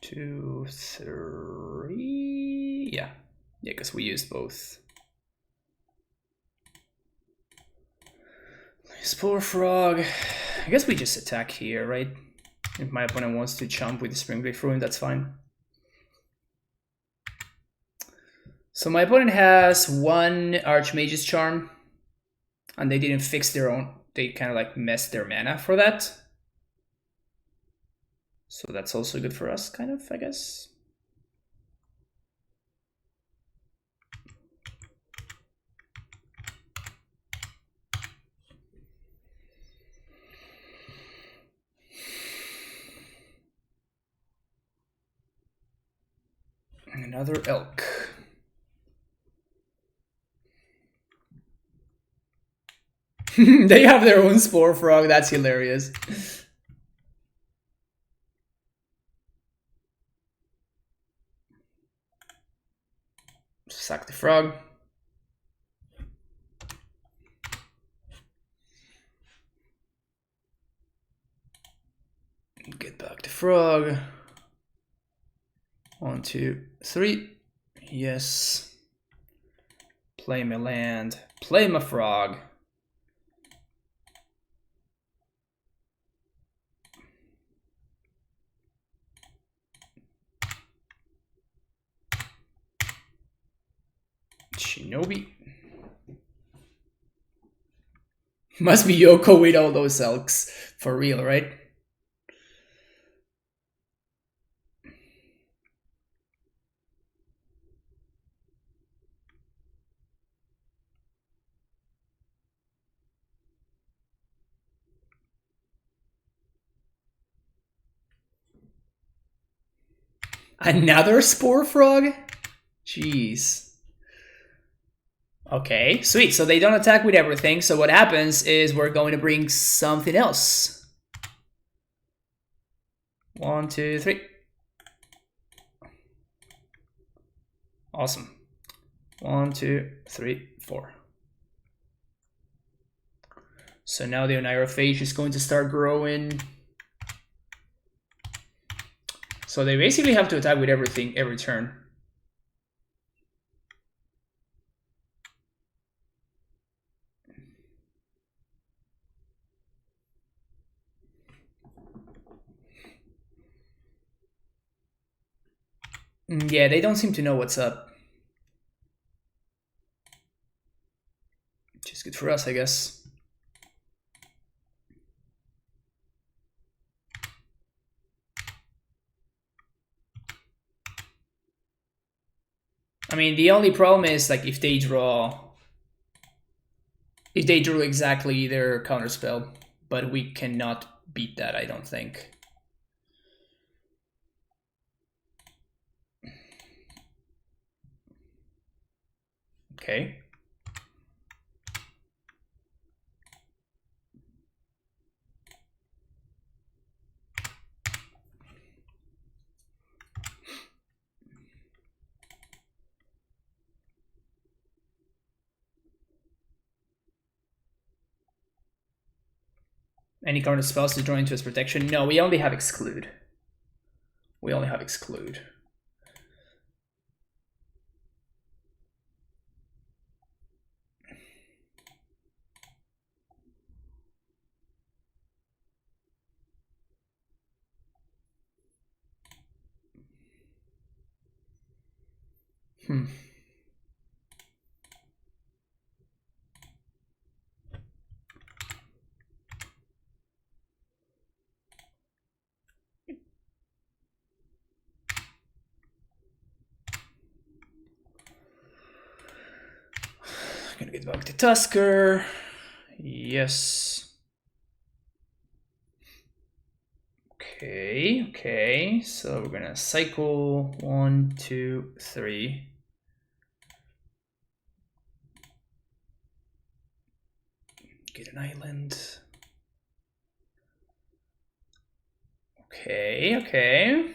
Two, three. Yeah, because we used both. Spore Frog. I guess we just attack here, right? If my opponent wants to chomp with the Springblade Ruin, that's fine. So my opponent has 1 Archmage's Charm, and they didn't fix their own. They kind of like messed their mana for that. So that's also good for us, kind of, I guess. Another Elk. They have their own Spore Frog, that's hilarious. Sack the Frog. Get back the Frog. 1, 2, 3. Yes. Play my land. Play my Frog. Shinobi. Must be Yoko with all those Elks. For real, right? Another Spore Frog? Jeez. Okay, sweet. So they don't attack with everything. So what happens is we're going to bring something else. 1, 2, 3. Awesome. 1, 2, 3, 4. So now the Oneirophage is going to start growing. So they basically have to attack with everything every turn. Yeah, they don't seem to know what's up. Which is good for us, I guess. I mean, the only problem is like if they drew exactly their counterspell, but we cannot beat that, I don't think. Okay. Any counter spells to draw into his protection? No, we only have exclude. We only have exclude. Gonna get back to Tusker. Yes. Okay. So we're gonna cycle 1, 2, 3. Get an island. Okay.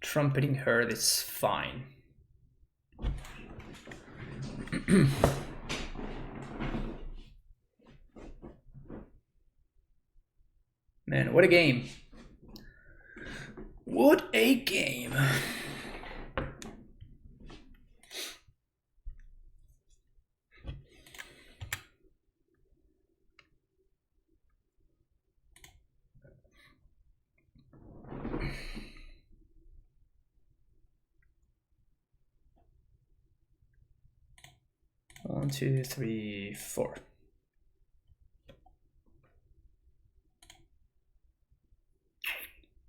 Trumpeting Herd is fine. Man, what a game. What a game. One, 2, 3, 4.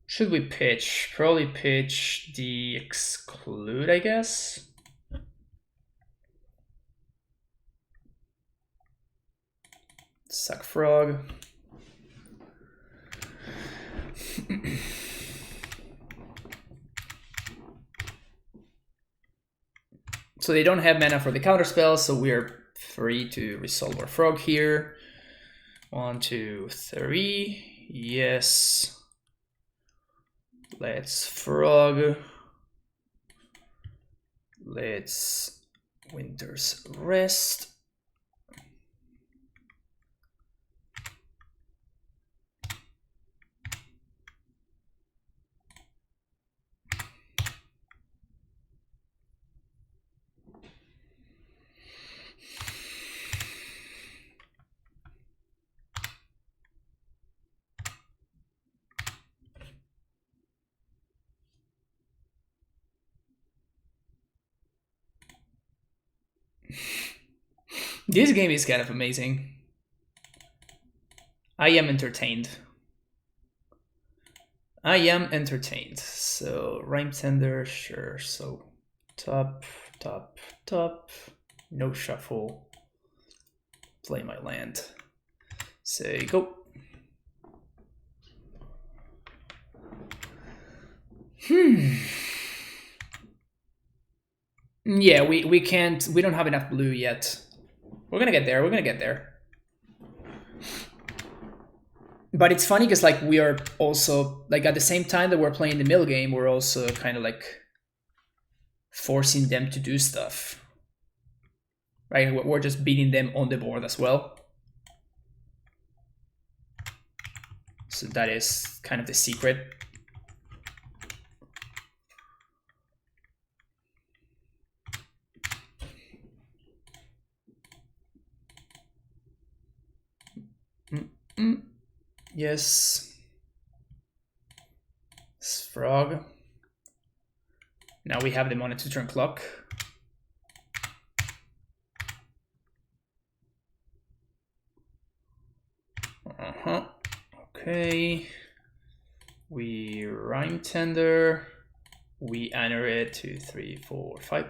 Should we pitch? Probably pitch the exclude, I guess. Suck frog. So they don't have mana for the counterspell, so we're free to resolve our frog here. 1, 2, 3. Yes. Let's frog. Let's Winter's Rest. This game is kind of amazing. I am entertained. I am entertained. So Rhyme Tender, sure. So top, top, top. No shuffle. Play my land. Say go. Yeah, we can't. We don't have enough blue yet. We're gonna get there. We're gonna get there. But it's funny because like we are also like at the same time that we're playing the middle game, we're also kind of like forcing them to do stuff. Right? We're just beating them on the board as well. So that is kind of the secret. Yes. Frog. Now we have them on a 2-turn clock. Okay. We Rhyme Tender. We enter it 2, 3, 4, 5.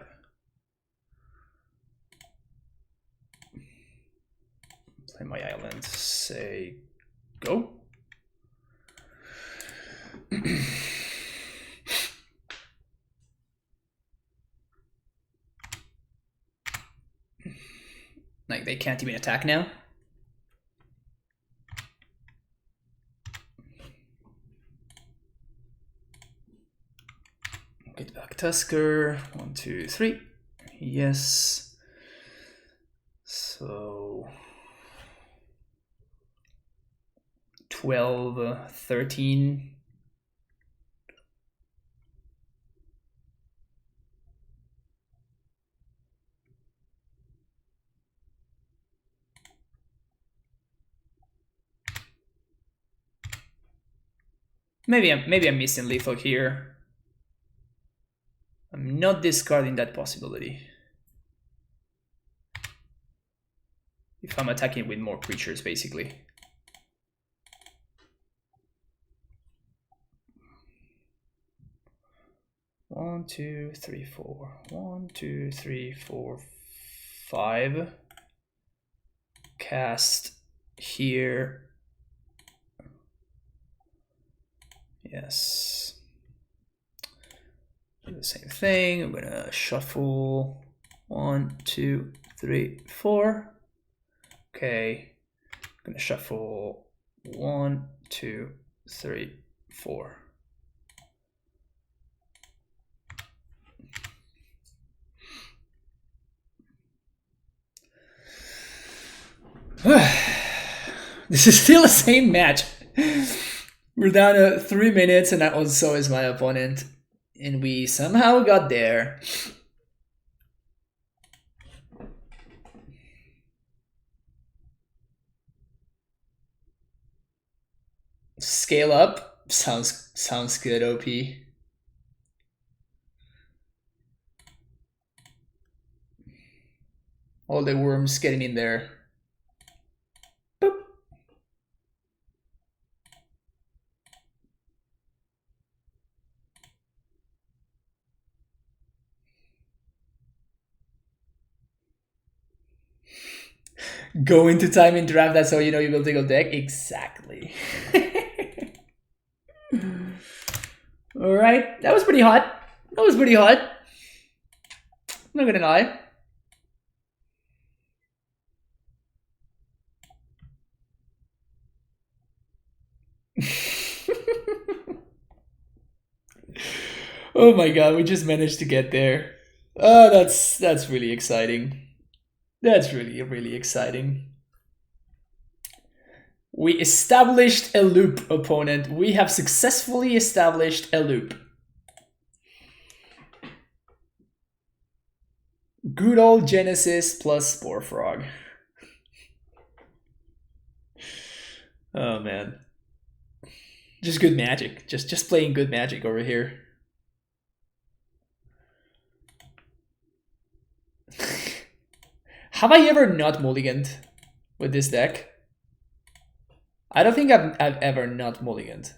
Play my island. Say go. Like they can't even attack now. Get back Tusker. 1, 2, 3. Yes. So 12, 13. Maybe I'm missing lethal here. I'm not discarding that possibility. If I'm attacking with more creatures, basically. One, 2, 3, 4. 1, 2, 3, 4, 5. Cast here. Yes. Do the same thing. I'm gonna shuffle 1, 2, 3, 4. Okay. I'm gonna shuffle 1, 2, 3, 4. This is still the same match. We're down to 3 minutes, and that also is my opponent. And we somehow got there. Scale up. Sounds good, OP. All the worms getting in there. Boop. Go into time in draft, that's how you know you will take a deck? Exactly. Alright, that was pretty hot. I'm not gonna lie. Oh my god, we just managed to get there. Oh, that's really exciting. That's really exciting. We established a loop, opponent. We have successfully established a loop. Good old Genesis plus Spore Frog. Oh man. Just good magic. Just playing good magic over here. Have I ever not mulliganed with this deck? I don't think I've ever not mulliganed.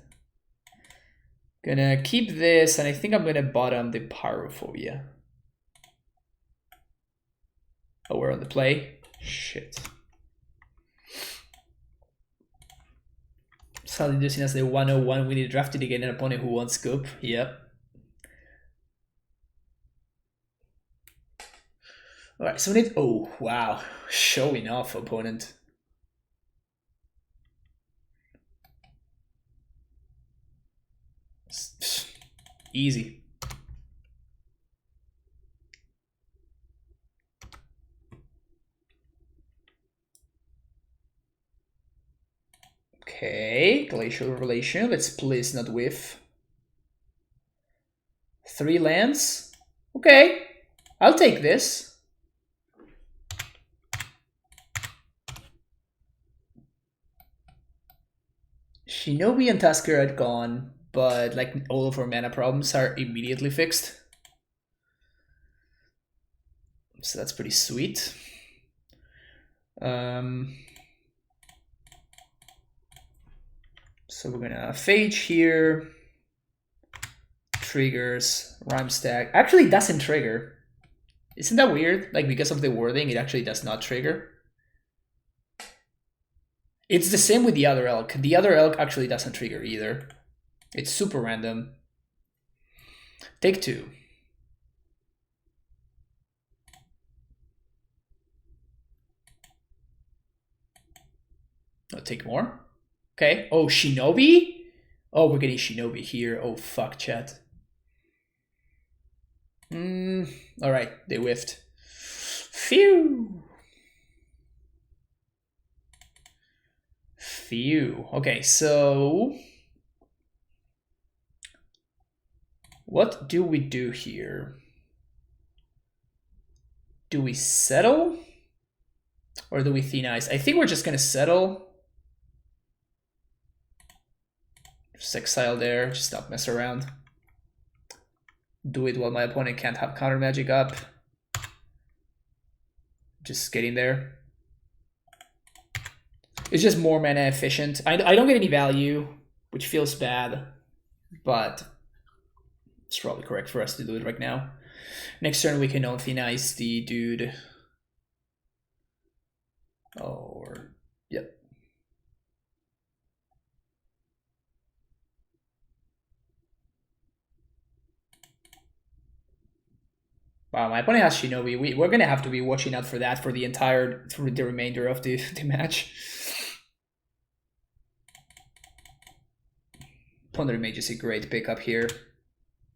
Gonna keep this, and I think I'm gonna bottom the Pyrophobia. Oh, we're on the play. Shit. Suddenly using as the 101, we need drafted again an opponent who wants scoop. Yep. Alright, so we need. Oh, wow. Showing off, opponent. Easy. Okay, Glacial Revelation. Let's please not whiff. 3 lands. Okay, I'll take this. Shinobi and Tusker are gone, but like all of our mana problems are immediately fixed. So that's pretty sweet. So we're gonna Phage here. Triggers, Rhyme Stack. Actually, it doesn't trigger. Isn't that weird? Like, because of the wording, it actually does not trigger. It's the same with the other elk. The other elk actually doesn't trigger either. It's super random. Take 2. Oh, take more. Okay. Oh, Shinobi? Oh, we're getting Shinobi here. Oh, fuck, chat. Alright, they whiffed. Phew. Phew. Okay, so what do we do here? Do we settle? Or do we thin ice? I think we're just gonna settle. Just exile there, just not mess around. Do it while my opponent can't have counter magic up. Just getting there. It's just more mana efficient. I don't get any value, which feels bad, but it's probably correct for us to do it right now. Next turn we can thin ice the dude. Or yep. Wow, my opponent has Shinobi. We're gonna have to be watching out for that for the remainder of the match. Ponder Mage is a great pickup here.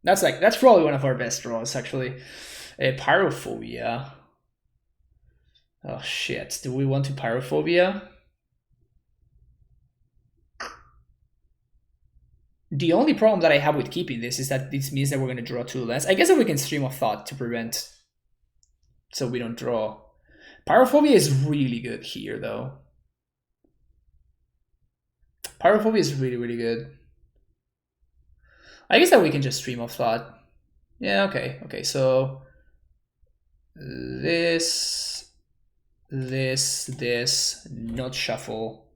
That's probably one of our best draws actually. Pyrophobia. Oh shit! Do we want to Pyrophobia? The only problem that I have with keeping this is that this means that we're going to draw 2 lands. I guess that we can Stream of Thought to prevent, so we don't draw. Pyrophobia is really good here, though. Pyrophobia is really, really good. I guess that we can just Stream of Thought. Yeah, okay. Okay, so this, not shuffle,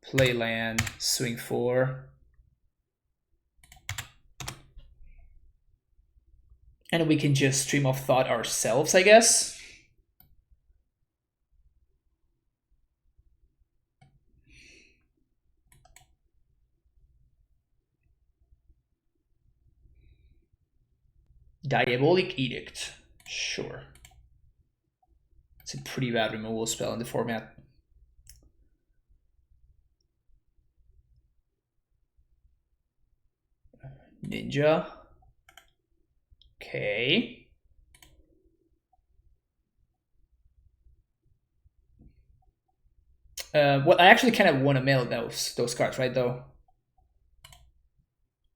play land, swing 4. And we can just Stream of Thought ourselves, I guess. Diabolic Edict. Sure. It's a pretty bad removal spell in the format. Ninja. Okay. Well, I actually kind of want to mail those cards, right? Though.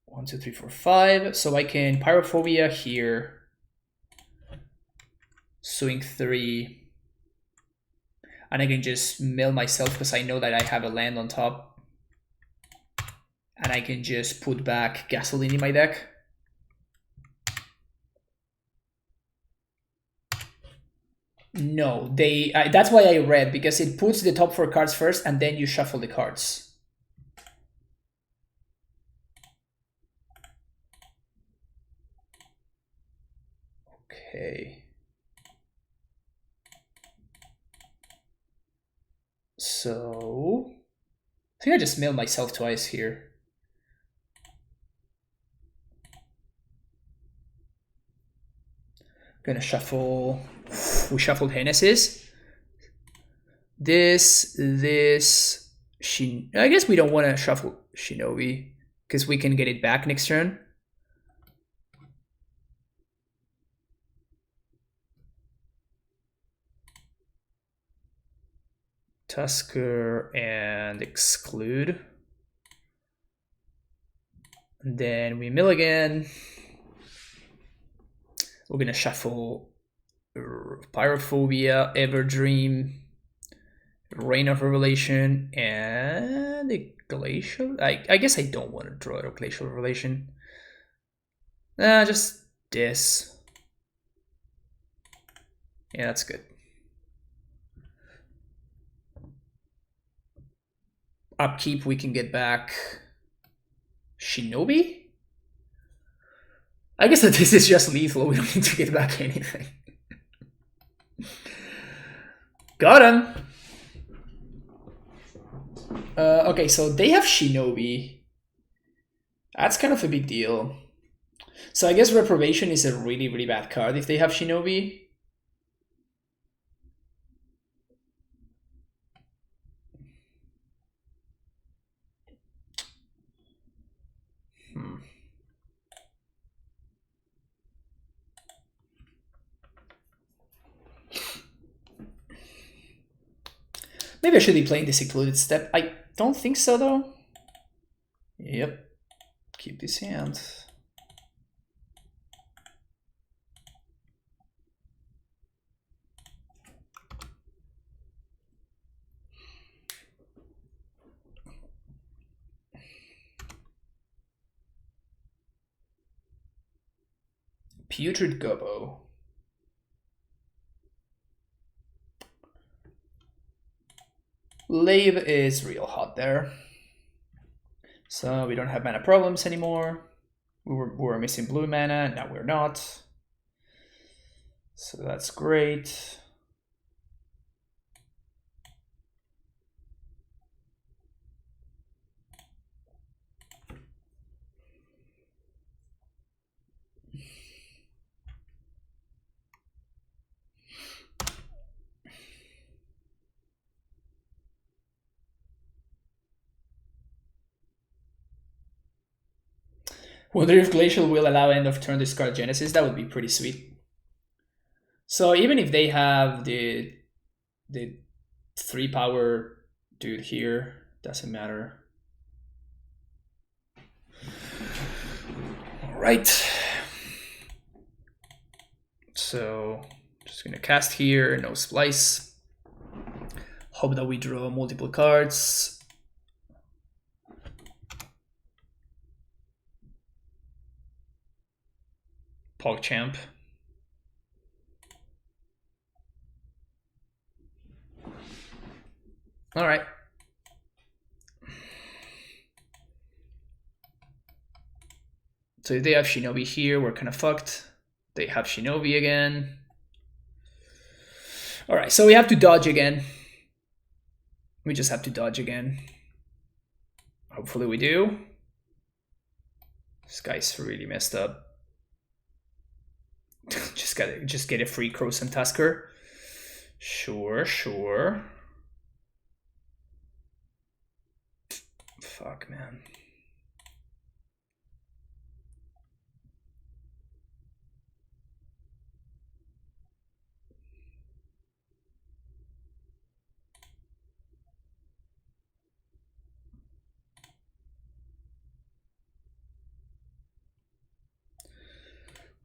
1, 2, 3, 4, 5. So I can Pyrophobia here. Swing 3. And I can just mill myself because I know that I have a land on top. And I can just put back Gasoline in my deck. No, that's why I read, because it puts the top 4 cards first and then you shuffle the cards. Okay. So I think I just milled myself twice here. Gonna shuffle. We shuffled Hennessy's. This. I guess we don't want to shuffle Shinobi because we can get it back next turn. Tusker and exclude. And then we mill again. We're gonna shuffle Pyrophobia, Everdream, Rain of Revelation, and a Glacial. I guess I don't want to draw a Glacial Revelation. Just this. Yeah, that's good. Upkeep, we can get back Shinobi? I guess that this is just lethal. We don't need to get back anything. Got him! Okay, so they have Shinobi. That's kind of a big deal. So I guess Reprobation is a really, really bad card if they have Shinobi. Maybe I should be playing the Secluded Step. I don't think so, though. Yep. Keep this hand. Putrid Gobbo. Lave is real hot there. So we don't have mana problems anymore. We were missing blue mana, now we're not. So that's great. Wonder if Glacial will allow end of turn discard Genesis. That would be pretty sweet. So even if they have the 3-power dude here, doesn't matter. All right. So just gonna cast here, no splice. Hope that we draw multiple cards. PogChamp. All right. So if they have Shinobi here, we're kind of fucked. They have Shinobi again. All right, so we have to dodge again. We just have to dodge again. Hopefully we do. This guy's really messed up. just get a free Crows and Tusker. Sure. Fuck, man.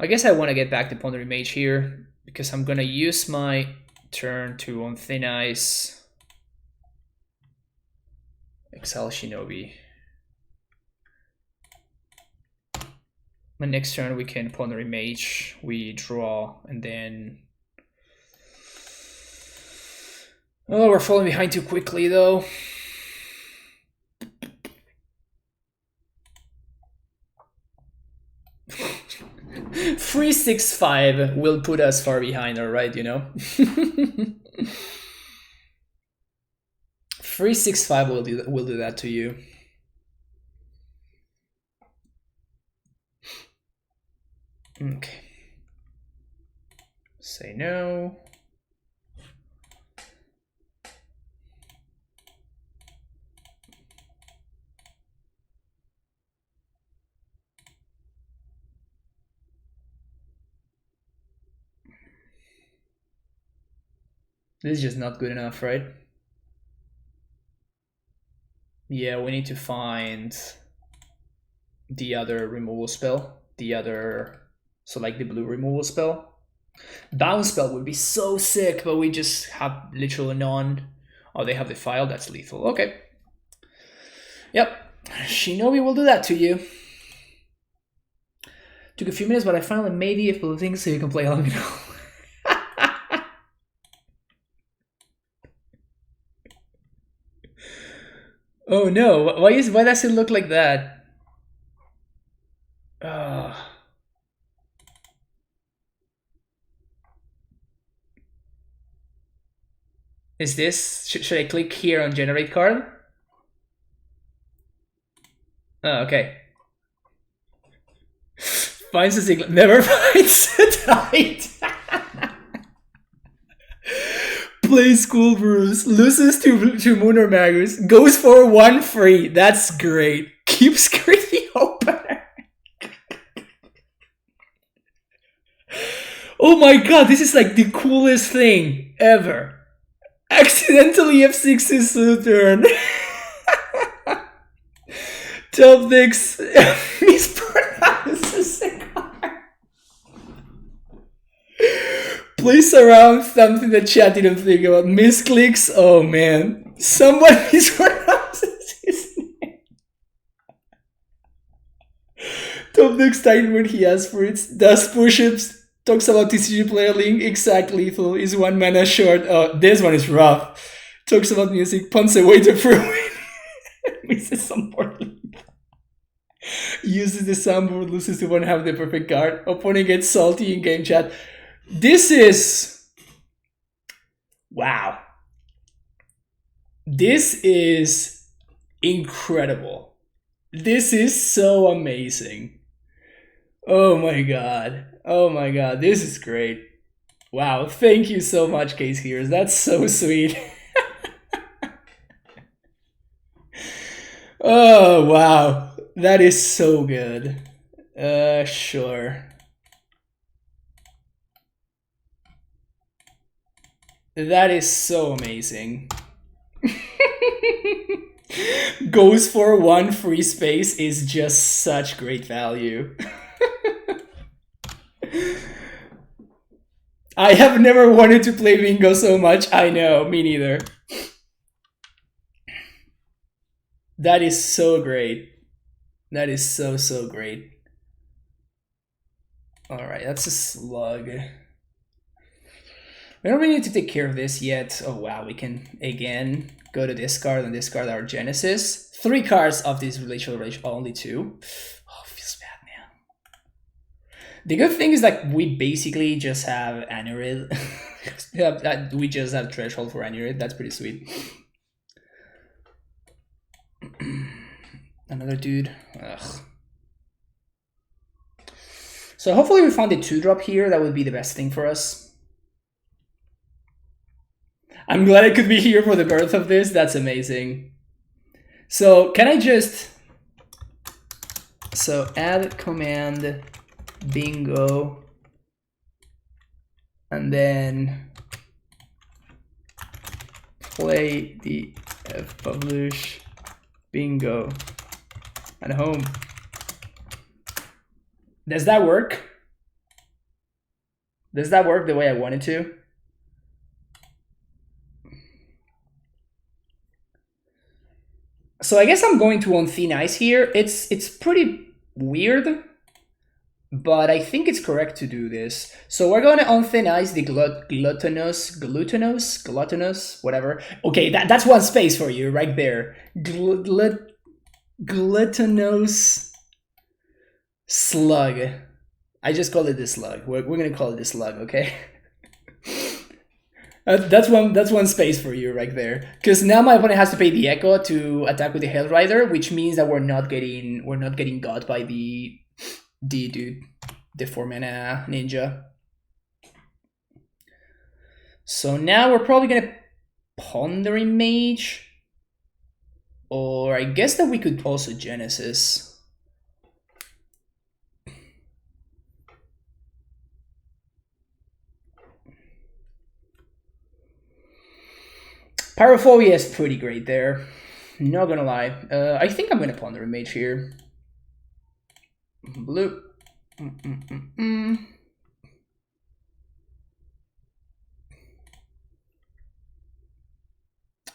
I guess I want to get back to Pondering Mage here because I'm gonna use my turn to on Thin Ice exile Shinobi. My next turn we can Pondering Mage, we draw, and then oh, we're falling behind too quickly though. 365 will put us far behind, alright, you know? 365 will do that to you. Okay. Say no. This is just not good enough, right? Yeah, we need to find the other removal spell. The other, so like the blue removal spell. Bounce spell would be so sick, but we just have literally none. Oh, they have the file, that's lethal. Okay. Yep, Shinobi will do that to you. Took a few minutes, but I finally made the if things so you can play along, you know. Oh no, why does it look like that? Is this, should I click here on generate card? Oh, okay. Finds a signal, never finds a tight. Plays School Brews, loses to Mooner Magus, goes for 1 free. That's great. Keeps Gritty opener. Oh my god, this is like the coolest thing ever. Accidentally F6 is turn. Top decks mispronounces a card. Place around something the chat didn't think about. Misclicks. Oh man. Someone mispronounces his name. Top decks time when he asks for it. Does push-ups. Talks about TCG player link. Exact lethal. Is 1 mana short. Oh, this one is rough. Talks about music. Punts away to prove misses some board link. Uses the soundboard. Loses to 1 half the perfect card. Opponent gets salty in game chat. This is, wow. This is incredible. This is so amazing. Oh my god. Oh my god. This is great. Wow. Thank you so much, Case Heroes. That's so sweet. Oh wow. That is so good. Sure. That is so amazing. Goes for 1 free space is just such great value. I have never wanted to play bingo so much. I know, me neither. That is so great. That is so great. Alright, that's a slug. We don't really need to take care of this yet. Oh wow, we can again go to discard and discard our Genesis. 3 cards of this relational range, only 2. Oh, feels bad, man. The good thing is that we basically just have Anurid. We just have Threshold for Anurid. That's pretty sweet. Another dude. Ugh. So hopefully we found a 2-drop here. That would be the best thing for us. I'm glad I could be here for the birth of this. That's amazing. So can I just... So add command bingo. And then play the publish bingo at home. Does that work? Does that work the way I want it to? So I guess I'm going to on thin ice here. It's pretty weird, but I think it's correct to do this. So we're going to on thin ice the gluttonous, whatever. Okay, that's 1 space for you right there. Gluttonous slug. I just call it the slug. We're gonna call it the slug, okay? That's one space for you right there. Because now my opponent has to pay the Echo to attack with the Hell Rider, which means that we're not getting got by the dude, the 4-mana ninja. So now we're probably gonna Pondering Mage. Or I guess that we could also Genesis. Pyrophobia is pretty great there. Not gonna lie. I think I'm gonna Pondering Mage here. Blue.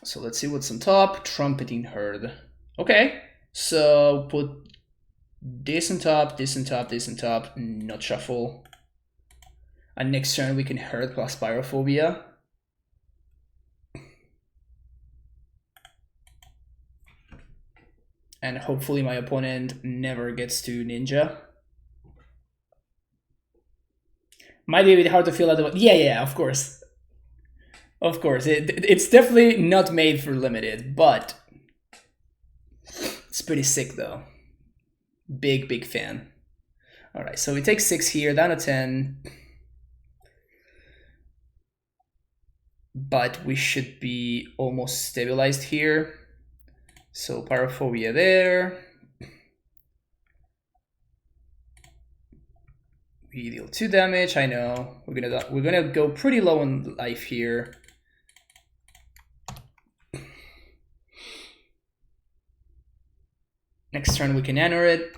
So let's see what's on top. Trumpeting Herd. Okay. So put this on top, this on top, this on top, not shuffle. And next turn we can Herd plus Pyrophobia. And hopefully my opponent never gets to Ninja. Might be a bit hard to feel out. Yeah, of course. Of course. It's definitely not made for limited, but it's pretty sick though. Big fan. Alright, so we take 6 here, down to 10. But we should be almost stabilized here. So Pyrophobia there. We deal 2 damage, I know. We're gonna go pretty low on life here. Next turn we can enter it.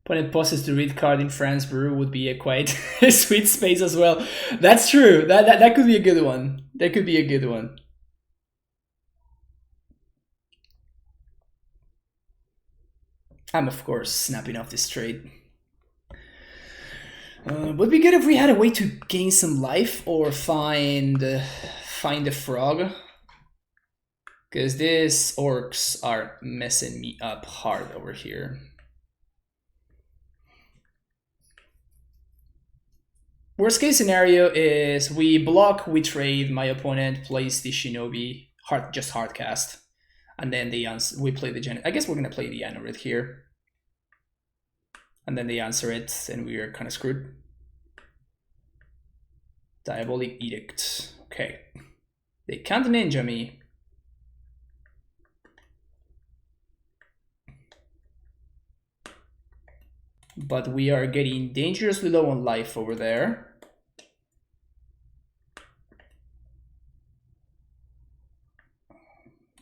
Opponent pauses to read card in France Brew would be a quite sweet space as well. That's true. That could be a good one. That could be a good one. I'm of course snapping off this trade. Would be good if we had a way to gain some life or find a frog. Because these orcs are messing me up hard over here. Worst case scenario is we block, we trade, my opponent plays the Shinobi, just hard cast. And then we play the Genesis. I guess we're going to play the Anorith here. And then they answer it, and we are kind of screwed. Diabolic Edict. Okay. They can't ninja me. But we are getting dangerously low on life over there.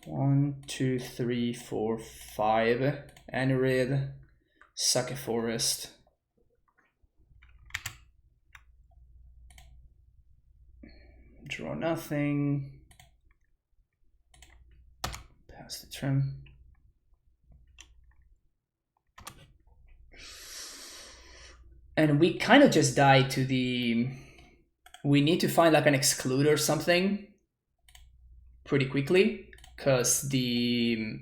One, two, three, four, 5. Anurid. Sake Forest. Draw nothing. Pass the turn. And we kind of just die to the... We need to find like an exclude or something pretty quickly. Because the...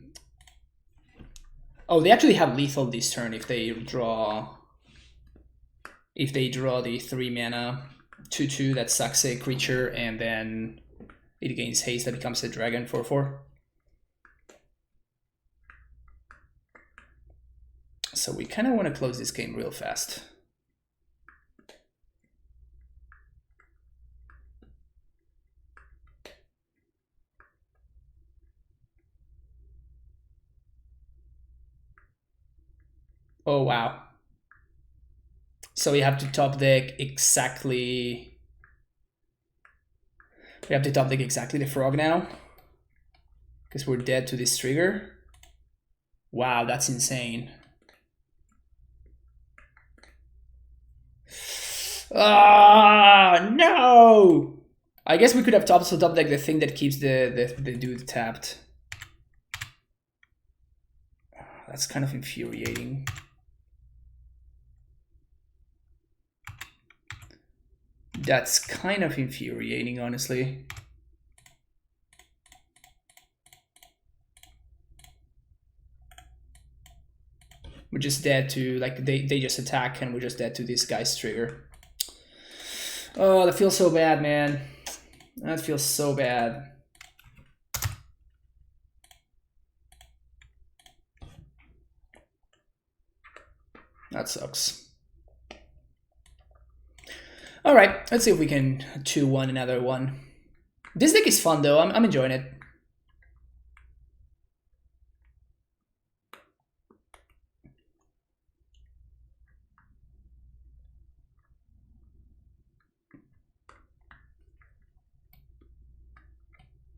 Oh, they actually have lethal this turn if they draw... If they draw the 3-mana 2/2 that sucks a creature and then it gains haste that becomes a dragon 4/4. So we kind of want to close this game real fast. Oh, wow. So we have to top deck exactly... We have to top deck exactly the frog now. Because we're dead to this trigger. Wow, that's insane. Ah, no! I guess we could have top deck the thing that keeps the dude tapped. That's kind of infuriating. That's kind of infuriating, honestly. We're just dead to, like, they just attack and we're just dead to this guy's trigger. Oh, that feels so bad, man. That feels so bad. That sucks. All right, let's see if we can 2-1 another one. This deck is fun though. I'm enjoying it.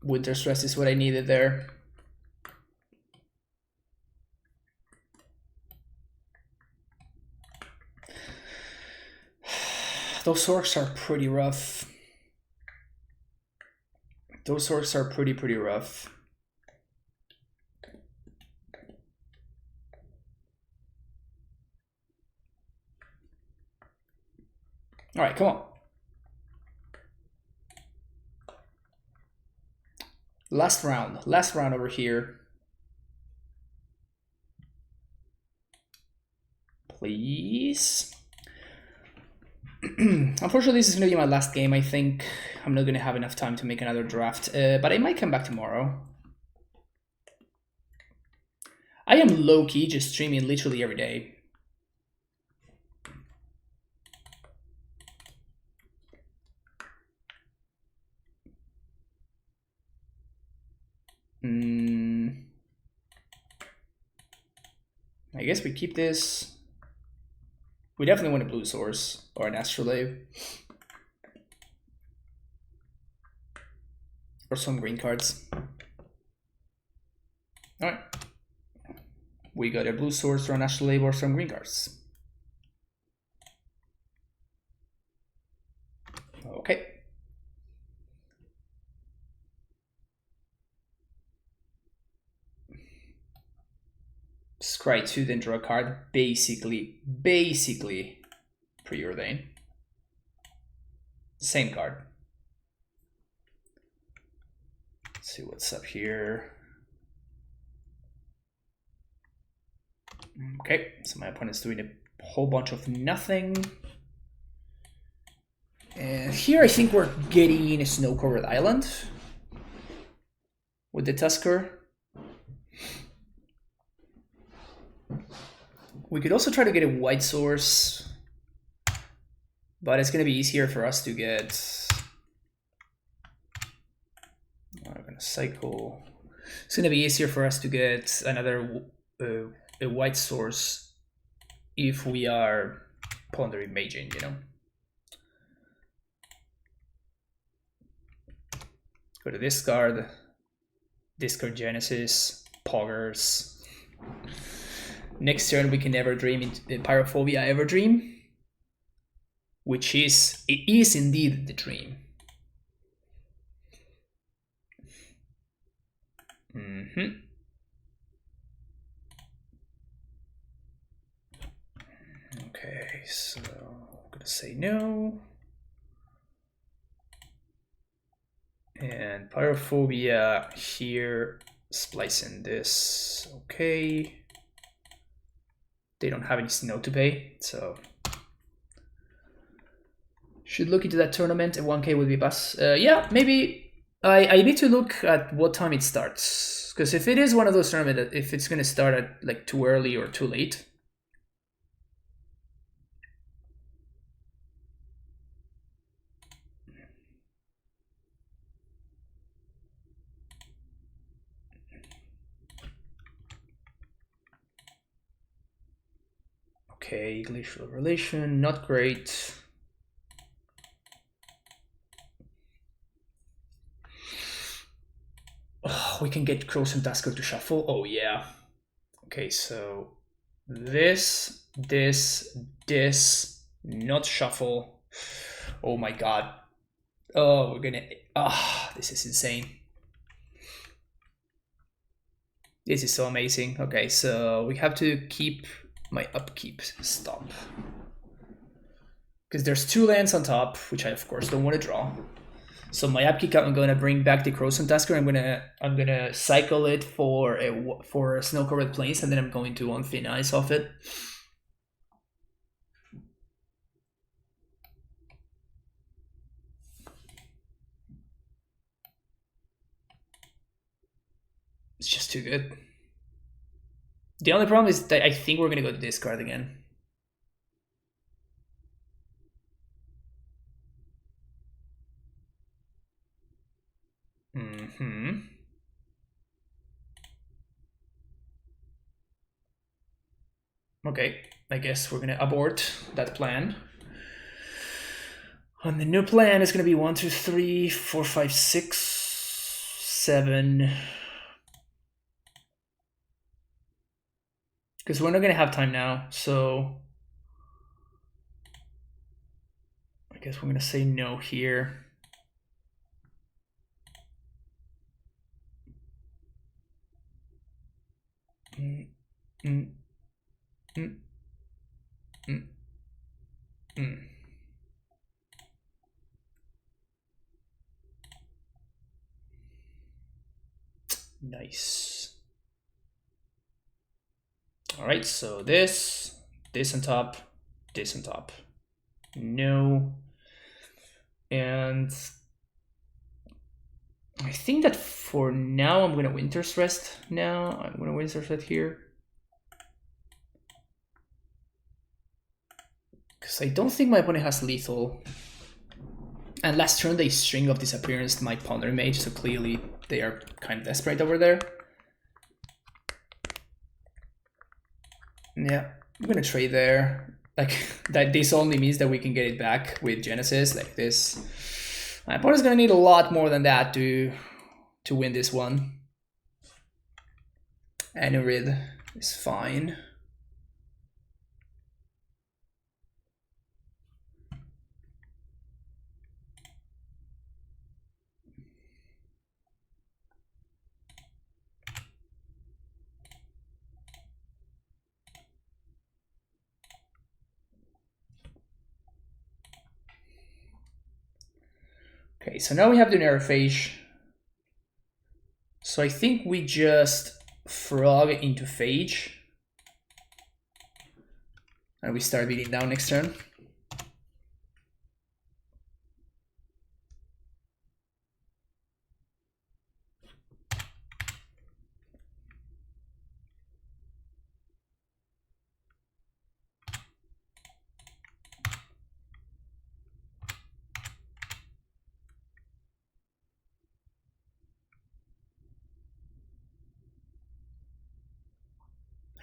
Winter Stress is what I needed there. Those orcs are pretty rough. Those orcs are pretty rough. All right, come on. Last round over here. Please. Unfortunately, this is going to be my last game, I think. I'm not going to have enough time to make another draft, but I might come back tomorrow. I am low-key just streaming literally every day. I guess we keep this. We definitely want a blue source or an astrolabe. Or some green cards. Alright. We got a blue source or an astrolabe or some green cards. Okay. Scry 2, then draw a card. Basically preordain. Same card. Let's see what's up here. Okay, so my opponent's doing a whole bunch of nothing. And here I think we're getting a snow-covered island with the Tusker. We could also try to get a white source, but it's going to be easier for us to get. I'm going to cycle. It's going to be easier for us to get another a white source if we are pondering maging, you know. Go to discard Genesis, Poggers. Next turn we can Everdream into Pyrophobia Everdream, which is, it is indeed the dream. Okay, so I'm gonna say no. And Pyrophobia here, splice in this, okay. They don't have any snow to pay, so should look into that tournament. A 1K would be bus. Yeah, maybe I need to look at what time it starts, because if it is one of those tournaments, if it's gonna start at like too early or too late. Okay, glacial relation, not great. Oh, we can get Crows and Tusker to shuffle. Oh yeah. Okay, so this, not shuffle. Oh my god. Oh, we're gonna. This is insane. This is so amazing. Okay, so we have to keep my upkeep stop, because there's 2 lands on top, which I of course don't want to draw. So my upkeep, I'm gonna bring back the Croson Tusker. I'm gonna cycle it for a snow-covered plains, and then I'm going to on thin ice off it. It's just too good. The only problem is that I think we're gonna go to discard again. Okay, I guess we're gonna abort that plan. And the new plan is gonna be 1, 2, 3, 4, 5, 6, 7. Because we're not gonna have time now, so I guess we're gonna say no here. Nice. All right, so this on top, this on top. No. And I think that for now I'm gonna Winter's Rest now. I'm gonna Winter's Rest here. Because I don't think my opponent has lethal. And last turn they string of disappearance my Ponder Mage, so clearly they are kind of desperate over there. Yeah, I'm gonna trade there. Like, that this only means that we can get it back with Genesis, like this. My opponent's gonna need a lot more than that to win this one. Anurid is fine. Okay, so now we have the Neurophage. So I think we just frog into Phage. And we start beating down next turn.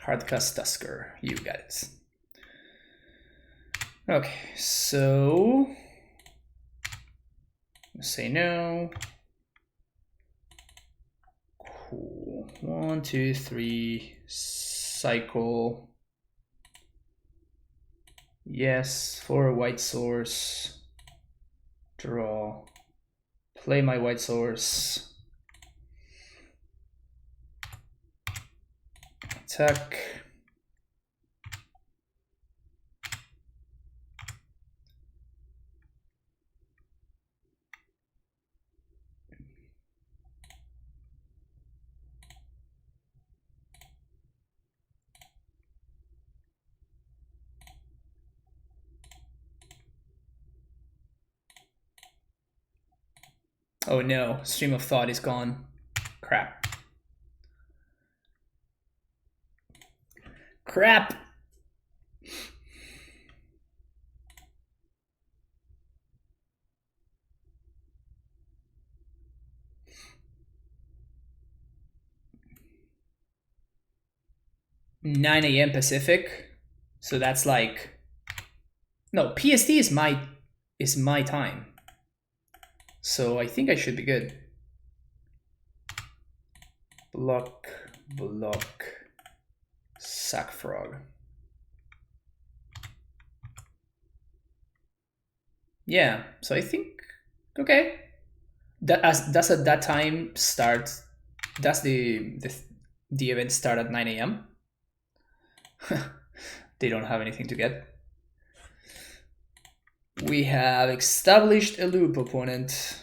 Hardcast Tusker, you got it. Okay, so say no. Cool. 1, 2, 3, cycle. Yes, for a white source. Draw. Play my white source. Attack. Oh no, Stream of Thought is gone. Crap. Crap! $9 a.m. Pacific. So that's like, no, PST is my time. So I think I should be good. Block, Sack Frog. Yeah, so I think, okay. Does at that time start, does the event start at 9 a.m.? They don't have anything to get. We have established a loop opponent.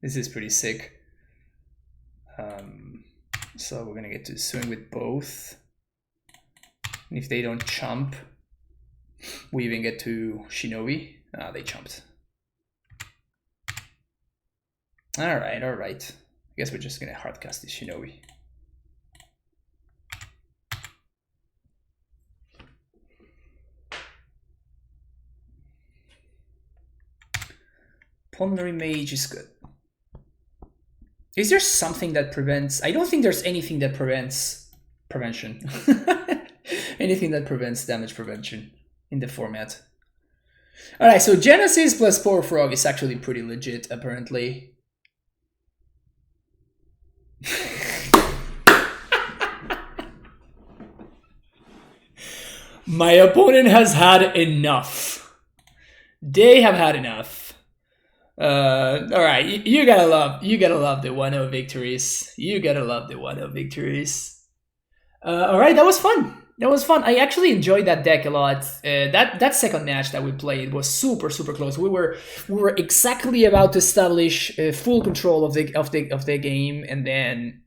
This is pretty sick. So we're gonna get to swing with both. And if they don't chump, we even get to Shinobi. Ah, they chumped. All right. I guess we're just gonna hardcast this Shinobi. Pondering Mage is good. Is there something that prevents? I don't think there's anything that prevents prevention. Anything that prevents damage prevention in the format. All right, so Genesis plus Poor Frog is actually pretty legit, apparently. My opponent has had enough. They have had enough. All right, you gotta love the 1-0 victories. You gotta love the 1-0 victories. All right, that was fun. I actually enjoyed that deck a lot. That second match that we played was super close. We were exactly about to establish full control of the game, and then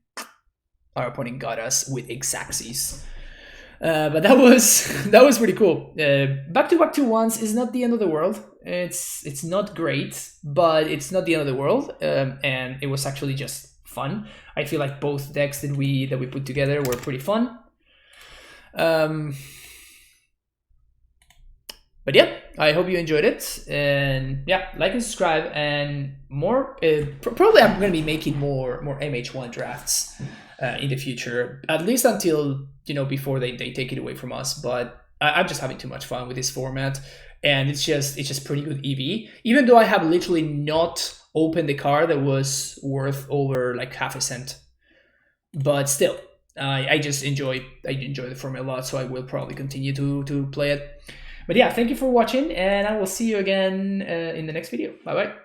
our opponent got us with Xaxis. But that was pretty cool. Back-to-back 2-1s is not the end of the world. It's not great, but it's not the end of the world. And it was actually just fun. I feel like both decks that we put together were pretty fun. But yeah, I hope you enjoyed it, and yeah, like and subscribe, and more. Probably I'm going to be making more MH1 drafts in the future, at least until before they take it away from us. But I'm just having too much fun with this format, and it's just pretty good EV. Even though I have literally not opened the card that was worth over like half a cent, but still. I just enjoy the format a lot, so I will probably continue to play it. But yeah, thank you for watching, and I will see you again in the next video. Bye bye.